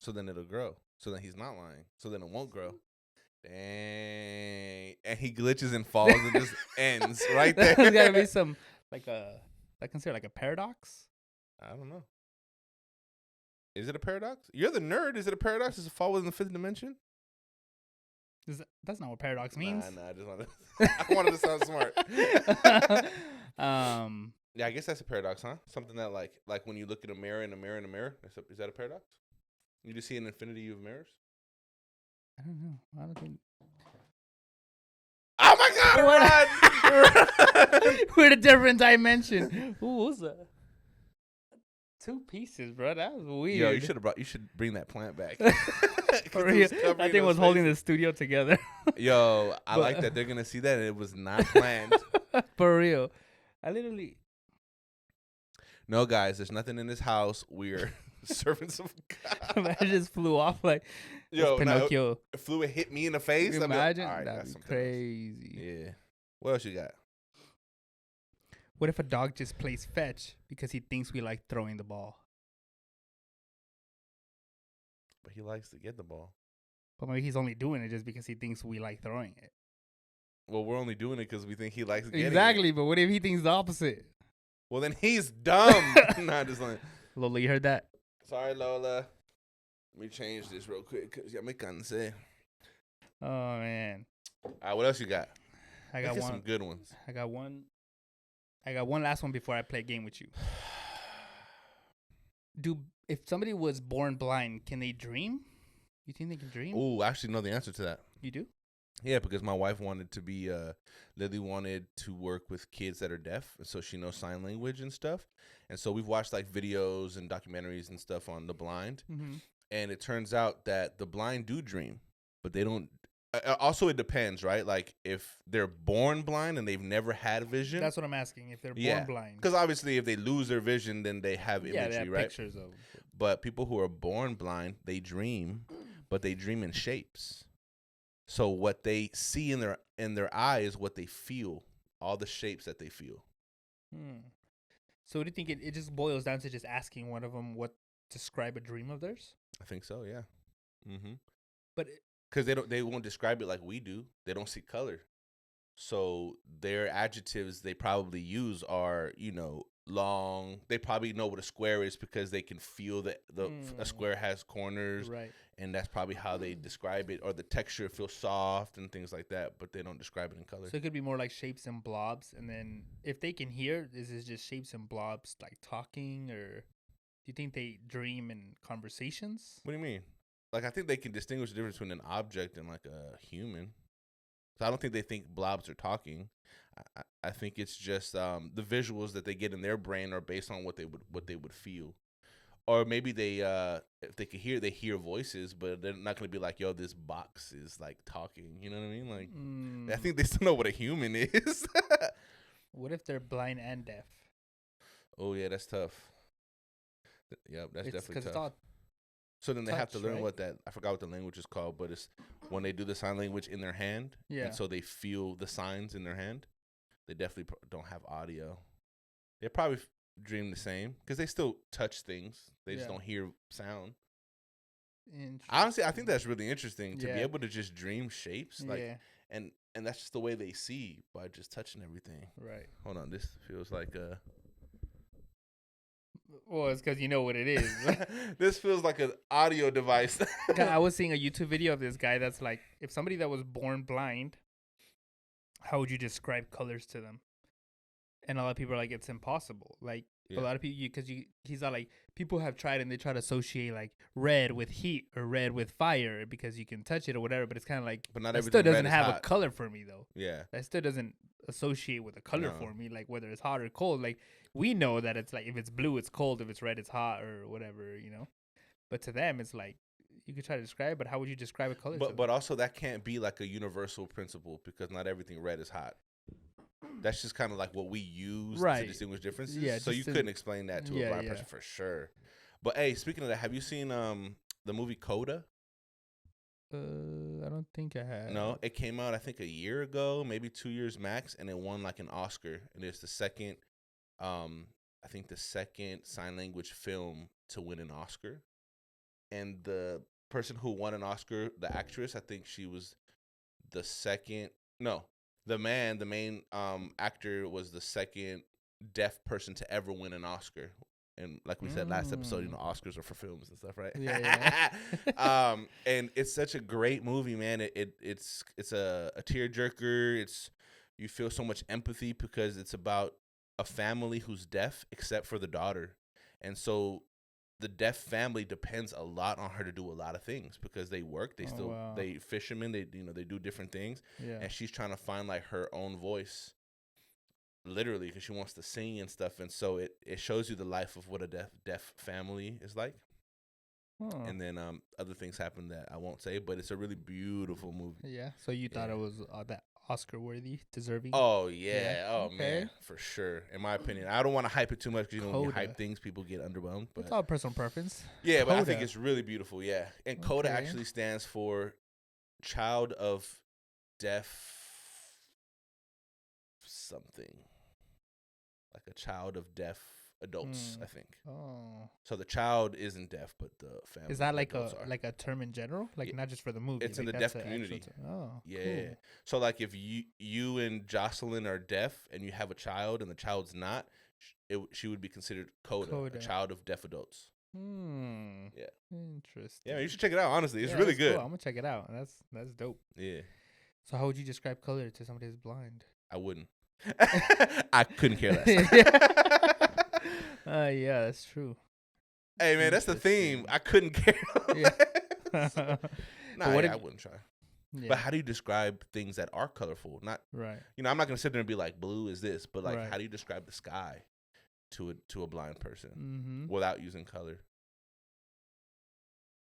So then it'll grow. So then he's not lying. So then it won't grow. Dang. And he glitches and falls and just ends right there. There's got to be some, I consider like a paradox. I don't know. Is it a paradox? You're the nerd. Is it a paradox? Does it fall within the 5th dimension? That's not what paradox means. Nah. I wanted to sound smart. Yeah, I guess that's a paradox, huh? Something that like when you look at a mirror in a mirror in a mirror. Is that a paradox? You just see an infinity of mirrors? I don't know. I don't think. Oh my God! Run! We're in a different dimension. Who was that? 2 pieces, bro. That was weird. Yo, you should bring that plant back. For real. That thing was holding the studio together. Yo, I like that they're gonna see that and it was not planned. For real. I literally. No, guys, there's nothing in this house. We're servants of God. It just flew off like. Yo, Pinocchio. If fluid hit me in the face. Can you imagine? Like, That'd be crazy. Yeah. What else you got? What if a dog just plays fetch because he thinks we like throwing the ball? But he likes to get the ball. But maybe he's only doing it just because he thinks we like throwing it. Well, we're only doing it because we think he likes getting exactly, it. But what if he thinks the opposite? Well, then he's dumb. Nah, just like Lola, you heard that? Sorry, Lola. Let me change this real quick because ya me cansé. Oh, man. All right, what else you got? I got one. Some good ones. I got one last one before I play a game with you. If somebody was born blind, can they dream? You think they can dream? Oh, I actually know the answer to that. You do? Yeah, because my wife wanted to be, Lily wanted to work with kids that are deaf, and so she knows sign language and stuff. And so we've watched like videos and documentaries and stuff on the blind. Mm-hmm. And it turns out that the blind do dream, but they don't. Also, it depends, right? Like if they're born blind and they've never had vision. That's what I'm asking. If they're born blind. Because obviously, if they lose their vision, then they have imagery, they have right? Pictures of. But people who are born blind, they dream, but they dream in shapes. So what they see in their eye is what they feel, all the shapes that they feel. So, what do you think? It just boils down to just asking one of them what describe a dream of theirs. I think so. Yeah. But Because they won't describe it like we do. They don't see color. So their adjectives they probably use are, long. They probably know what a square is because they can feel that a square has corners, right. and that's probably how they describe it. Or the texture feels soft and things like that, but they don't describe it in color. So it could be more like shapes and blobs, and then if they can hear, is this just shapes and blobs like talking, or do you think they dream in conversations? What do you mean? Like I think they can distinguish the difference between an object and like a human. So I don't think they think blobs are talking. I think it's just the visuals that they get in their brain are based on what they would feel, or maybe they if they could hear, they hear voices, but they're not gonna be like, yo, this box is like talking. You know what I mean? Like I think they still know what a human is. What if they're blind and deaf? Oh yeah, that's tough. Yep, that's definitely tough. It's all so then they have to learn right? what I forgot what the language is called, but it's when they do the sign language in their hand, Yeah. and so they feel the signs in their hand. They definitely don't have audio. They probably dream the same because they still touch things. They just don't hear sound. Honestly, I think that's really interesting to be able to just dream shapes, like, and that's just the way they see by just touching everything. Right. Hold on, this feels like Well, it's because you know what it is. This feels like an audio device. I was seeing a YouTube video of this guy that's like, if somebody that was born blind, how would you describe colors to them? And a lot of people are like, it's impossible. Like a lot of people, because he's not like, people have tried and they try to associate like red with heat or red with fire because you can touch it or whatever. But it's kind of like, but not it everything still doesn't red is have hot. a color for me though. Yeah, that still doesn't associate with a color for me. Like whether it's hot or cold. Like we know that it's like if it's blue, it's cold. If it's red, it's hot or whatever. But to them, it's like. You could try to describe, but how would you describe a color? But also that can't be like a universal principle because not everything red is hot. That's just kind of like what we use to distinguish differences. Yeah, so you couldn't explain that to a blind person for sure. But hey, speaking of that, have you seen the movie Coda? I don't think I have. No, it came out I think a year ago, maybe 2 years max, and it won like an Oscar. And it's the second, I think the second sign language film to win an Oscar. And the person who won an Oscar, the actress, I think she was the second. No, the main actor was the second deaf person to ever win an Oscar. And like we said last episode, Oscars are for films and stuff, right? Yeah. And it's such a great movie, man. It's a tearjerker. You feel so much empathy because it's about a family who's deaf except for the daughter, and so the deaf family depends a lot on her to do a lot of things because they work. They fishermen. They do different things. Yeah. And she's trying to find like her own voice, literally, because she wants to sing and stuff. And so it shows you the life of what a deaf family is like. And then other things happen that I won't say, but it's a really beautiful movie. Yeah. So you thought it was that Oscar worthy, deserving? Oh yeah. Oh okay. Man, for sure. In my opinion, I don't want to hype it too much because when you hype things, people get underwhelmed. But it's all personal preference. Yeah, Coda. But I think it's really beautiful. Yeah, and Coda actually stands for Child of Deaf something, like a child of deaf adults. I think. Oh. So the child isn't deaf, but the family. Is that like a term in general, like not just for the movie? It's like in the deaf community. Yeah. Cool. So like if you and Jocelyn are deaf and you have a child and the child's not, she would be considered Coda, a child of deaf adults. Yeah. Interesting. Yeah, you should check it out. Honestly, it's really good. Cool. I'm gonna check it out. That's dope. Yeah. So how would you describe color to somebody who's blind? I wouldn't. I couldn't care less. Yeah, that's true. Hey man, that's the theme. I couldn't care less. Nah, I wouldn't try. Yeah. But how do you describe things that are colorful? Not right. I'm not gonna sit there and be like, blue is this, but like, how do you describe the sky to a blind person without using color?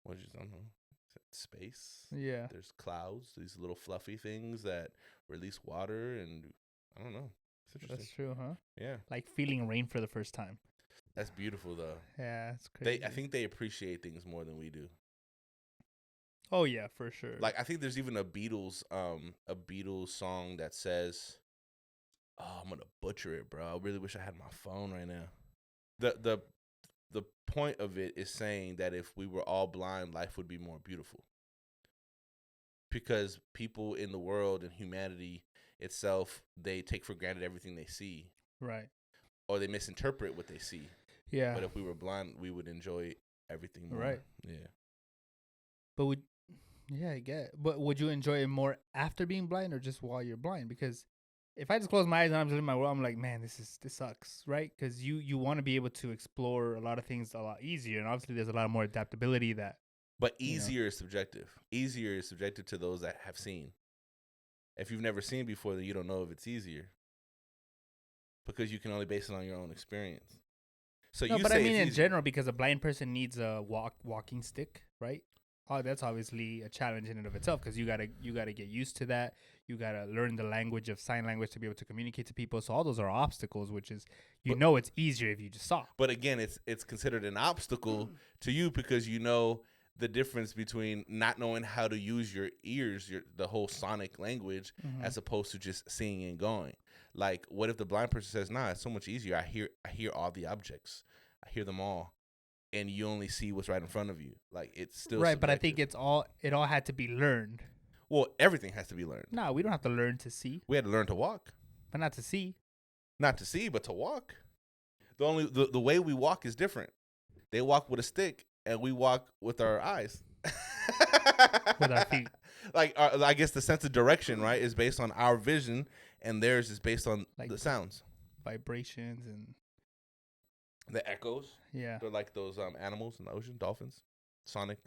What I don't know. Space. Yeah. There's clouds. These little fluffy things that release water, and I don't know. It's interesting. That's true, huh? Yeah. Like feeling rain for the first time. That's beautiful, though. Yeah, it's crazy. I think they appreciate things more than we do. Oh yeah, for sure. Like I think there's even a Beatles song that says, Oh, I'm gonna butcher it, bro. I really wish I had my phone right now. The point of it is saying that if we were all blind, life would be more beautiful. Because people in the world and humanity itself, they take for granted everything they see, Right. or they misinterpret what they see. Yeah. But if we were blind, we would enjoy everything more. Right. Yeah. But I get. But would you enjoy it more after being blind or just while you're blind? Because if I just close my eyes and I'm just in my world, I'm like, man, this sucks, right? Because you want to be able to explore a lot of things a lot easier, and obviously there's a lot more adaptability that. But easier is subjective. Easier is subjective to those that have seen. If you've never seen before, then you don't know if it's easier. Because you can only base it on your own experience. So No, you but say I mean it's in easy. general, because a blind person needs a walking stick, right? Oh, that's obviously a challenge in and of itself because you gotta get used to that. You gotta learn the language of sign language to be able to communicate to people. So all those are obstacles, which is know it's easier if you just saw. But again, it's considered an obstacle to you because you know the difference between not knowing how to use your ears, the whole sonic language, as opposed to just seeing and going. Like, what if the blind person says, "Nah, it's so much easier. I hear all the objects. I hear them all." And you only see what's right in front of you. Like, it's still right, but I think subjective. it all had to be learned. Well, everything has to be learned. No, we don't have to learn to see, We had to learn to walk. but not to see. Not to see, but to walk. The way we walk is different. They walk with a stick, and we walk with our eyes. With our feet. Like, I guess the sense of direction, right, is based on our vision, and theirs is based on Like the sounds. Vibrations and The echoes. yeah. They're like those animals in the ocean, dolphins. Sonic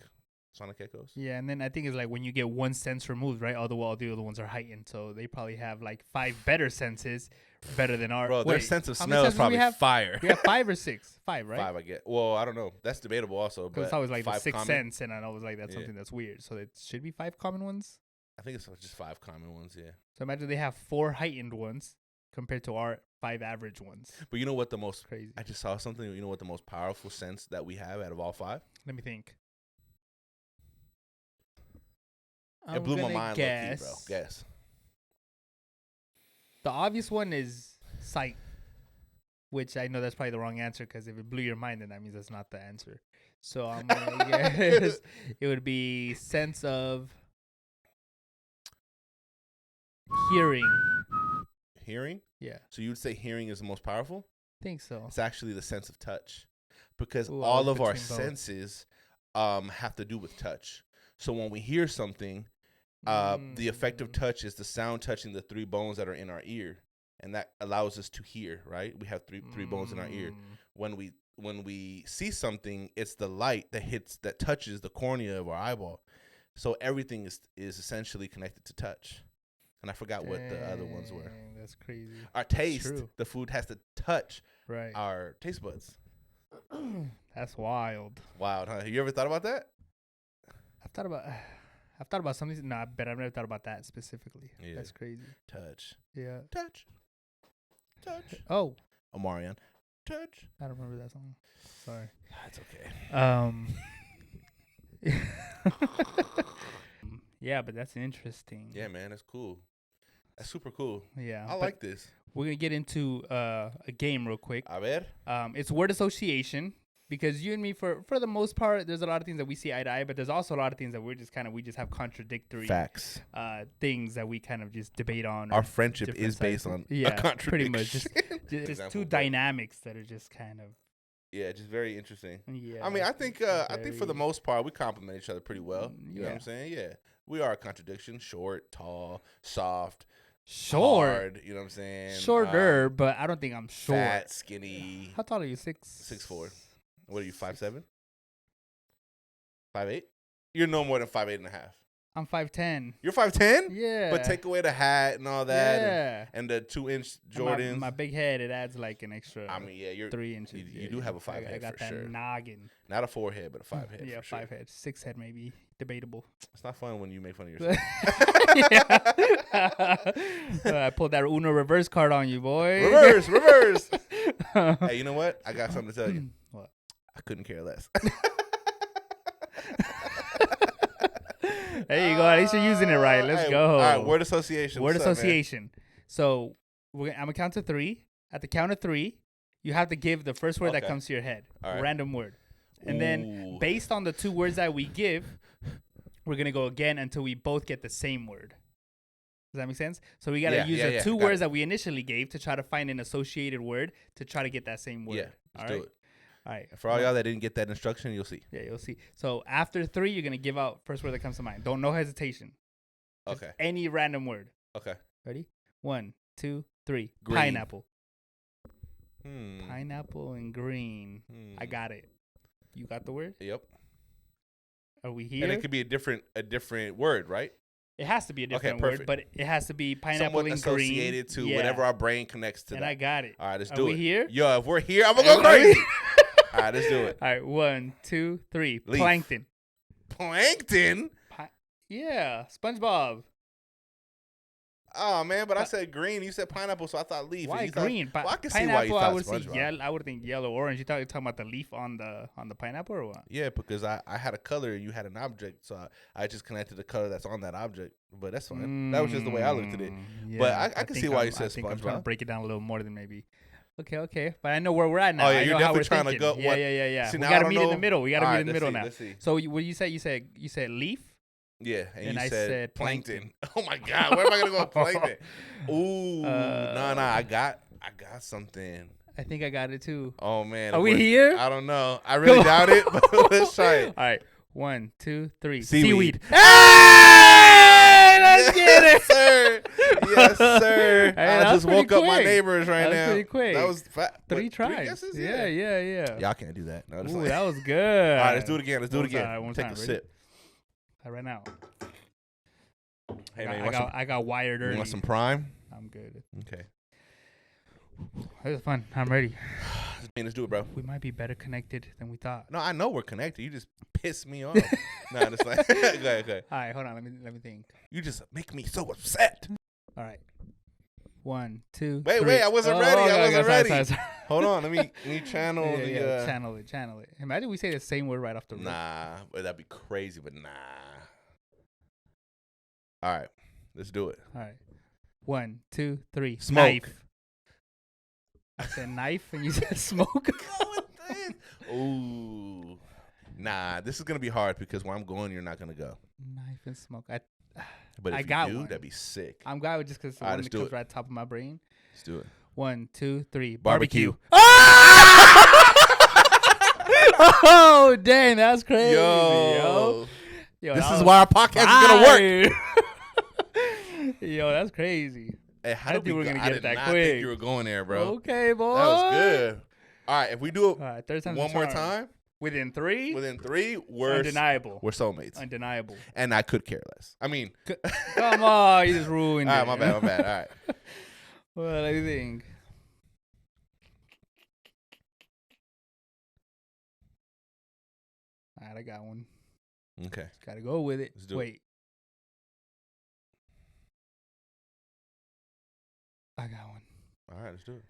echoes. Yeah, and then I think it's like when you get one sense removed, right? All the other ones are heightened, so they probably have like 5 better senses, better than our. Bro, their Wait, sense of how smell many is senses do we probably have? fire. We have 5 or 6. 5, right? 5, I get. Well, I don't know. That's debatable also. Because But it's always like the 5 sixth common? sense, and I was like, that's Yeah. something that's weird. So it should be 5 common ones. I think it's just 5 common ones, yeah. So imagine they have 4 heightened ones compared to our 5 average ones. But you know what the most Crazy. I just saw something. You know what the most powerful sense that we have out of all 5? Let me think. It blew my mind, low key, bro. Guess. The obvious one is sight, which I know that's probably the wrong answer because if it blew your mind, then that means that's not the answer. So I'm gonna guess it would be sense of hearing. Hearing? Yeah, So you would say hearing is the most powerful? think so. It's actually the sense of touch, because Ooh, I all was of our between both. senses have to do with touch. So when we hear something, the effect of touch is the sound touching the 3 bones that are in our ear, and that allows us to hear. Right? We have three bones in our ear. When we see something, it's the light that touches the cornea of our eyeball. So everything is essentially connected to touch. And I forgot what the other ones were. Dang, that's crazy. Our taste, True. the food has to touch Right. our taste buds. That's wild. Wild, huh? You ever thought about that? I've thought about something. No, but I've never thought about that specifically. Yeah. That's crazy. Touch. Yeah. Touch. Oh, Omarion. Touch. I don't remember that song. Sorry. That's okay. Yeah, but that's interesting. Yeah, man, that's cool. That's super cool. Yeah. I but like this. We're gonna get into a game real quick. A ver. It's word association because you and me, for the most part, there's a lot of things that we see eye to eye, but there's also a lot of things that we just have contradictory Facts. things that we kind of just debate on. Our or friendship different is based sides. on Yeah, a contradiction. pretty much. Just Example, two but- dynamics that are just kind of. Yeah, just very interesting. Yeah. I mean, I think for the very- most part, we complement each other pretty well. You know what Yeah. I'm saying? Yeah. We are a contradiction. Short, tall, soft, Short. hard. You know what I'm saying? Shorter, but I don't think I'm short. Fat, skinny. How tall are you? 6'4". What are you, 5'7"? 5'8"? You're no more than 5'8.5". I'm 5'10". You're 5'10"? Yeah. But take away the hat and all that, Yeah. and the 2-inch And Jordans. My big head, it adds like an extra. I mean, yeah, you're 3 inches. you Yeah, do have a 5 I head got for that sure. noggin. Not a 4 head, but a 5 head. Yeah, for sure. 5 head. 6 head maybe. Debatable. It's not fun when you make fun of yourself. I pulled that Uno reverse card on you, boy. Reverse. Hey, you know what? I got something to tell you. What? I couldn't care less. There you go. At least you're using it right. Let's Hey, go. All right, word association. Word What's up, man? association. So I'm gonna count to 3. At the count of 3, you have to give the first word that Okay. comes to your head. All right. Random word. And then Ooh. based on the 2 words that we give, we're gonna go again until we both get the same word. Does that make sense? So we gotta use the 2 got words it. that we initially gave to try to find an associated word to try to get that same word. Yeah, let's do it. All right. And for all y'all that didn't get that instruction, you'll see. Yeah, you'll see. So after 3, you're gonna give out first word that comes to mind. Don't no hesitation. Just Okay. any random word. Okay. Ready? 1, 2, 3. Green. Pineapple. Hmm. Pineapple and green. I got it. You got the word? Yep. Are we here? And it could be a different word, right? It has to be a different word, but it has to be pineapple Somewhat and green. associated to whatever our brain connects to. And that. I got it. All right, let's Are do we it. here? Yo, if we're here, I'm gonna go crazy. All right, let's do it. All right, 1, 2, 3. Leaf. Plankton. Plankton. Yeah, SpongeBob. Oh man, but I said green. You said pineapple, so I thought leaf. Why And you thought- green? Well, I can see Pineapple, why you I would thought say SpongeBob. yellow. I would think yellow, orange. You're talking about the leaf on the pineapple or what? Yeah, because I had a color and you had an object, so I just connected the color that's on that object. But that's fine. That was just the way I looked at it. But I can see why you said I think I'm trying to SpongeBob. break it down a little more than maybe. Okay. But I know where we're at now. Oh, yeah, I you're know how definitely we're trying to thinking. go- Yeah. See, We now I got to don't meet in the know- middle. We got to All meet right, in the let's middle see, now. let's see. So what you said? You said leaf. Yeah, and you I said said plankton. plankton. Oh my god, where am I gonna go with plankton? Ooh, no, I got something. I think I got it too. Oh man, Are if we we're- here? I don't know. I really doubt it, but let's try it. All right. 1, 2, 3. Seaweed. Hey, let's get it, sir. Yes, sir. Hey, I that just was pretty woke up my quick. neighbors right That was now. pretty quick. That was 3 tries. guesses? Yeah. Y'all can't do that. No, just Ooh, like- that was good. All right, let's do it again. Let's do it One again. time, one Take time. a Ready? sip. All right, now. Hey man, I got wired you early. want some prime? I'm good. Okay. This is fun. I'm ready. Let's do it, bro. We might be better connected than we thought. No, I know we're connected. You just piss me off. No, it's like go ahead. All right, hold on. Let me think. You just make me so upset. All right. 1, 2. Wait, 3. I wasn't ready. I wasn't ready. Sorry. Hold on, let me channel Yeah, the. channel it. Imagine we say the same word right off the rip. Nah, but that'd be crazy. But nah. All right, let's do it. All right. 1, 2, 3. Smoke. Knife. I said knife and you said smoke. Ooh, nah. This is gonna be hard because where I'm going, you're not gonna go. Knife and smoke. But if I you got do, one. that'd be sick. I'm glad just because the All right, one let's that do comes it. right at the top of my brain. Let's do it. 1, 2, 3. Barbecue. Oh, dang, that's crazy. Yo, Yo, this that is was why our podcast is gonna work. fire. Yo, that's crazy. Hey, how I did think we we're gonna I get did it that not quick. think you were going there, bro. Okay, boy. That was good. All right, if we do it All right, third time's one the more charm. time, Within 3? within 3, we're Undeniable. we're soulmates. Undeniable. And I could care less. I mean, Come on, you just ruined all it. right, my bad. All right. What do you think? All right, I got one. Okay. Just gotta go with it. Let's do it. Wait. I got one. All right, let's do it.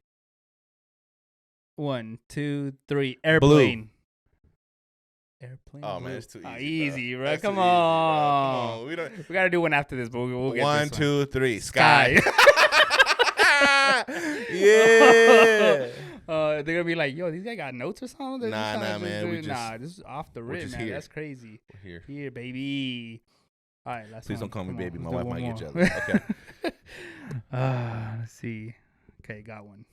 1, 2, 3. Airplane. Airplane. Oh blue. man, it's too easy. Easy, bro. That's too Come easy, bro. on. Come on. We don't. We gotta do one after this, but we'll get 1, this 2, 3. Sky. Sky. Yeah. They're gonna be like, yo, these guys got notes or something? They're Nah, just trying to man, we just- nah, this is off the we're rip, just man. here. That's crazy. We're here. Here, baby. All right, last Please one. don't call me Come baby. on, My let's wife do might one get more. jealous. Okay. Let's see. Okay, got one.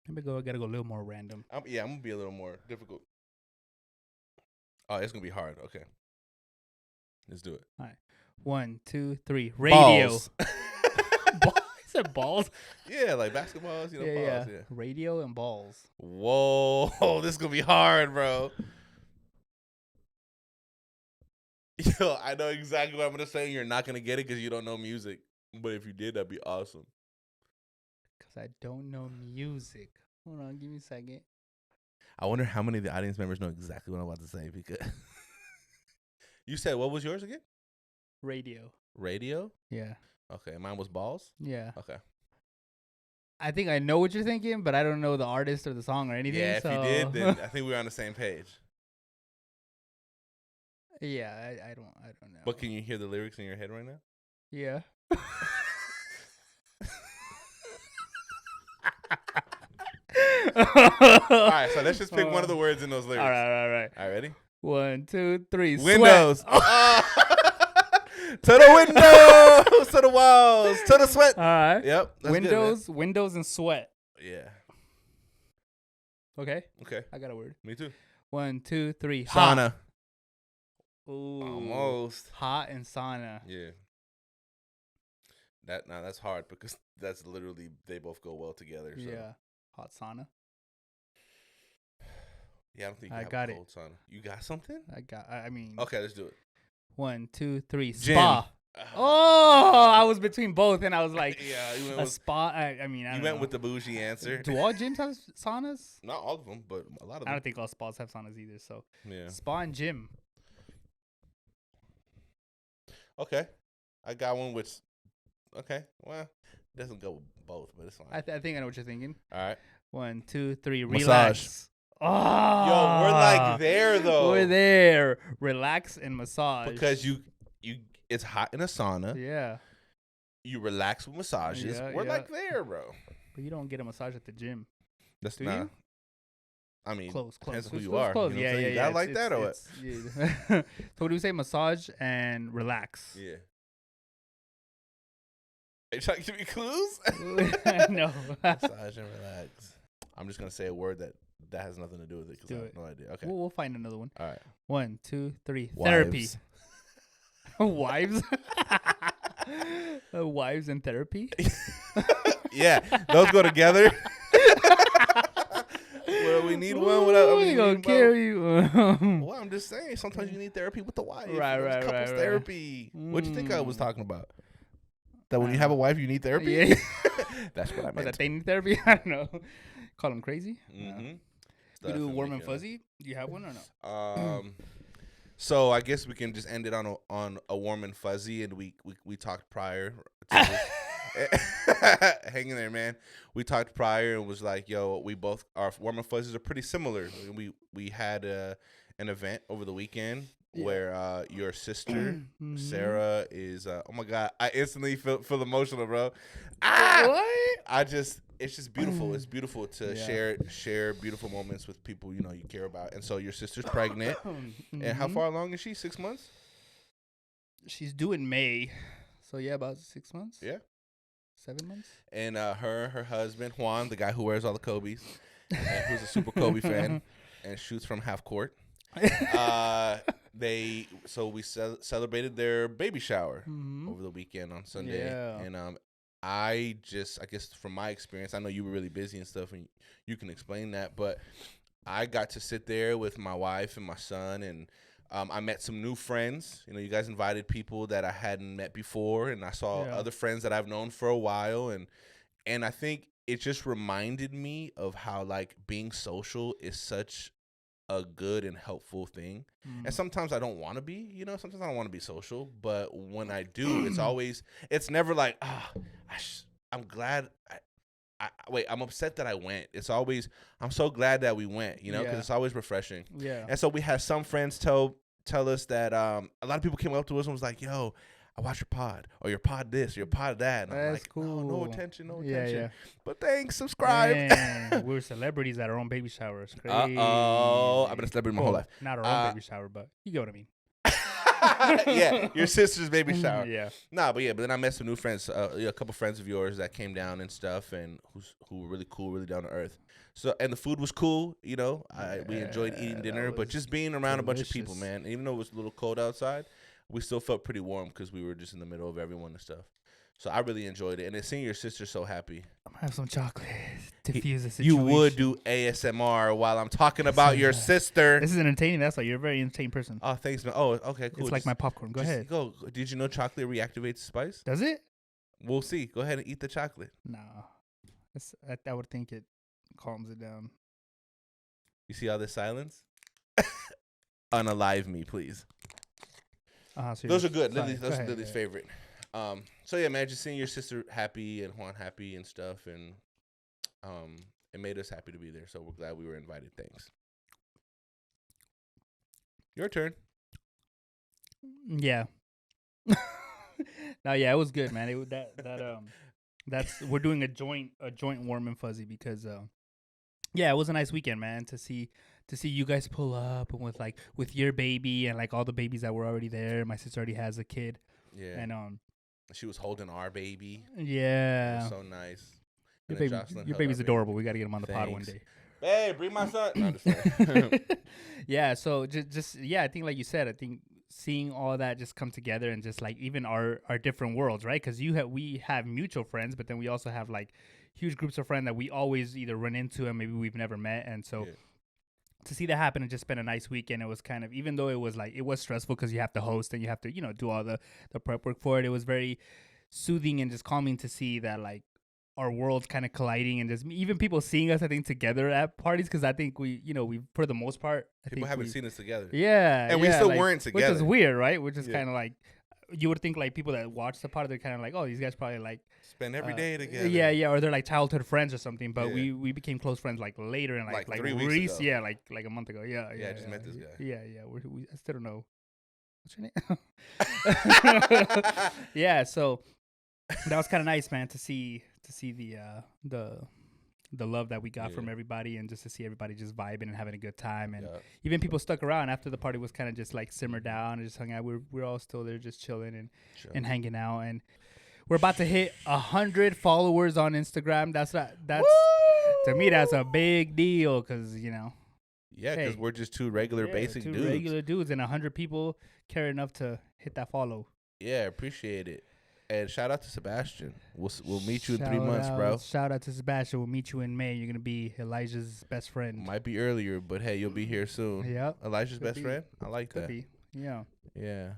Let me go. I gotta go a little more random. I'm gonna be a little more difficult. Oh, it's gonna be hard. Okay. Let's do it. 1, 2, 3. Radio. Balls. Ball- I said balls. Yeah, like basketballs, balls. Yeah. Radio and balls. Whoa, this is gonna be hard, bro. Yo, I know exactly what I'm gonna say. You're not gonna get it because you don't know music. But if you did, that'd be awesome. Because I don't know music. Hold on, give me a second. I wonder how many of the audience members know exactly what I'm about to say because you said what was yours again? Radio. Radio? Yeah. Okay, mine was balls. Yeah. Okay. I think I know what you're thinking, but I don't know the artist or the song or anything. Yeah, if so. you did, then I think we're on the same page. Yeah, I don't know. But can you hear the lyrics in your head right now? Yeah. All right, so let's just pick one of the words in those lyrics. All right. All right, ready? 1, 2, 3. Windows. Sweat. To the windows, to the walls, to the sweat. All right. Yep. That's Windows, windows, and sweat. Good, man. Okay. Okay. I got a word. Me too. 1, 2, 3. Sauna. Ooh. Almost. Hot and sauna. Yeah. That's hard because that's literally they both go well together. So. Yeah. Hot sauna. Yeah, I don't think you I have got a it. cold sauna. You got something? I mean. Okay, let's do it. 1, 2, 3. Gym. Spa. Oh, I was between both, and I was like, yeah, you went a with, spa. I mean, I you don't went know. with the bougie answer. Do all gyms have saunas? Not all of them, but a lot of them. I don't think all spas have saunas either. So, Yeah. spa and gym. Okay, I got one which. Okay, well, it doesn't go with both, but it's fine. I think I know what you're thinking. All right. 1, 2, 3. Massage. Relax. Oh, Yo, we're like there though. We're there. Relax and massage. Because you, it's hot in a sauna. Yeah. You relax with massages. Yeah, We're yeah. like there, bro. But you don't get a massage at the gym. That's Do not. you? I mean, Close. depends who It's you are. close. You know what I'm Yeah. saying? You gotta like that or what? Yeah. So what do we say? Massage and relax. Yeah. Are you trying to give me clues? No. Massage and relax. I'm just gonna say a word that has nothing to do with it because I have no idea. Okay. We'll find another one. All right. 1, 2, 3. Wives. Therapy. Wives. Wives and therapy. Yeah, those go together. Well, we need one without. We gonna kill you. Well, I'm just saying. Sometimes you need therapy with the wife. Right. Couples therapy. What'd you think I was talking about? That when you have a wife, you need therapy. Yeah. That's what I Or meant. that they need therapy. I don't know. Call them crazy. Mm-hmm. You do warm and fuzzy. Do you have one or no? So I guess we can just end it on a warm and fuzzy, and we talked prior. To hang in there, man. We talked prior and was like, yo, we both our warm and fuzzies are pretty similar. We had an event over the weekend where your sister Sarah is. Oh my God, I instantly feel emotional, bro. What? It's just beautiful. It's beautiful to share beautiful moments with people you care about. And so your sister's pregnant. And how far along is she? 6 months? She's due in May. So yeah, about 6 months. Yeah. 7 months. And her husband Juan, the guy who wears all the Kobe's, and who's a super Kobe fan and shoots from half court. We celebrated their baby shower over the weekend on Sunday. Yeah. And I guess from my experience, I know you were really busy and stuff, and you can explain that, but I got to sit there with my wife and my son, and I met some new friends. You guys invited people that I hadn't met before, and I saw other friends that I've known for a while, and I think it just reminded me of how like being social is such a good and helpful thing. And sometimes I don't want to be, sometimes I don't want to be social, but when I do, it's never like, I'm glad I'm upset that I went. It's always, I'm so glad that we went, because it's always refreshing. Yeah. And so we had some friends tell us that a lot of people came up to us and was like, yo, I watch your pod, or your pod this, or your pod that. And I'm That's like, cool. no attention. Yeah. But thanks, subscribe. Man, we're celebrities at our own baby showers. Crazy. I've been a celebrity my whole life. Not our own baby shower, but you get what I mean. Yeah, your sister's baby shower. Yeah. But then I met some new friends, a couple friends of yours that came down and stuff, and who were really cool, really down to earth. So, and the food was cool, we enjoyed eating dinner, but just being around a bunch of people, man. Even though it was a little cold outside, we still felt pretty warm because we were just in the middle of everyone and stuff. So I really enjoyed it, and then seeing your sister so happy. I'm gonna have some chocolate to diffuse the situation. You would do ASMR while I'm talking about your sister. This is entertaining. That's why you're a very entertaining person. Oh, thanks, man. Oh, okay, cool. It's like my popcorn. Go ahead. Go. Did you know chocolate reactivates spice? Does it? We'll see. Go ahead and eat the chocolate. No. I would think it calms it down. You see all this silence? Unalive me, please. So those are good. Those are Lily's favorite. So yeah, man, just seeing your sister happy and Juan happy and stuff, and it made us happy to be there. So we're glad we were invited. Thanks. Your turn. Yeah. No, yeah, it was good, man. we're doing a joint warm and fuzzy because yeah, it was a nice weekend, man, to see you guys pull up and with your baby and like all the babies that were already there. My sister already has a kid. Yeah. And she was holding our baby. Yeah. It was so nice. Your baby's adorable. We got to get him on the pod one day. Hey, bring my son. No, I'm just yeah, so just I think like you said, I think seeing all that just come together and just like even our different worlds, right? Because we have mutual friends, but then we also have like huge groups of friends that we always either run into and maybe we've never met, and so to see that happen and just spend a nice weekend, it was kind of, even though it was stressful because you have to host and you have to do all the prep work for it. It was very soothing and just calming to see that like our worlds kind of colliding and just even people seeing us, I think, together at parties, because I think we for the most part, people haven't seen us together. Yeah, and we still weren't together, which is weird, right? Which is kind of like, you would think like people that watch the pod, they're kind of like, oh, these guys probably like spend every day together. Yeah, or they're like childhood friends or something. But we became close friends like later and like 3 weeks ago. Yeah, like a month ago. Yeah, I just met this guy. Yeah. I still don't know. What's your name? Yeah, so that was kind of nice, man, to see the love that we got from everybody, and just to see everybody just vibing and having a good time, and even people stuck around after the party was kind of just like simmered down and just hung out. We're all still there, just chilling and hanging out, and we're about to hit 100 followers on Instagram. That's to me, that's a big deal, because because we're just two regular basic dudes. Regular dudes, and 100 people care enough to hit that follow. Yeah, appreciate it. And shout out to Sebastian. We'll meet you in 3 months, bro. Shout out to Sebastian. We'll meet you in May. You're gonna be Elijah's best friend. Might be earlier, but hey, you'll be here soon. Yep. Elijah's best friend. I like that. Could be. Yeah. Yeah.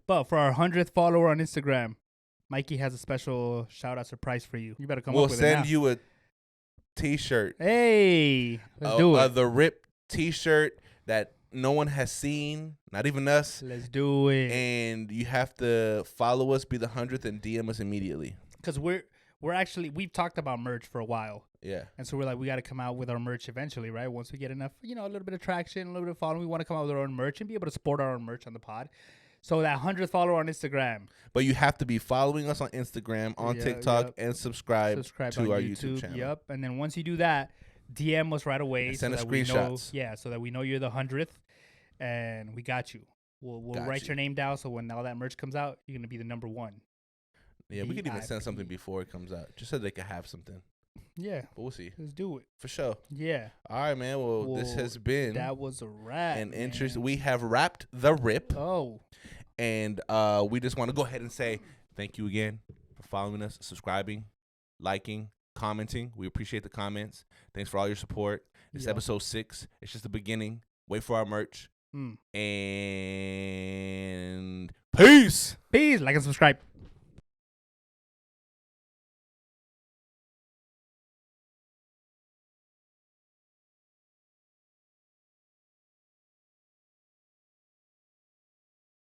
But for our 100th follower on Instagram, Mikey has a special shout out surprise for you. You better come up with it now. We'll send you a T-shirt. Hey, let's do it. The RIP T-shirt that no one has seen, not even us. Let's do it. And you have to follow us, be the 100th, and DM us immediately. Because we've talked about merch for a while. Yeah. And so we're like, we got to come out with our merch eventually, right? Once we get enough, a little bit of traction, a little bit of following, we want to come out with our own merch and be able to sport our own merch on the pod. So that 100th follower on Instagram. But you have to be following us on Instagram, on TikTok, and subscribe to our YouTube channel. Yep. And then once you do that, DM us right away. And send us screenshots. So that we know you're the 100th. And we got you. We'll write your name down, so when all that merch comes out, you're gonna be the number one. Yeah, we could even send something before it comes out, just so they could have something. Yeah, but we'll see. Let's do it for sure. Yeah. All right, man. Well, this has been that was a wrap. An interest. We have wrapped the RIP. Oh, and we just want to go ahead and say thank you again for following us, subscribing, liking, commenting. We appreciate the comments. Thanks for all your support. It's episode 6. It's just the beginning. Wait for our merch. And peace. Like and subscribe.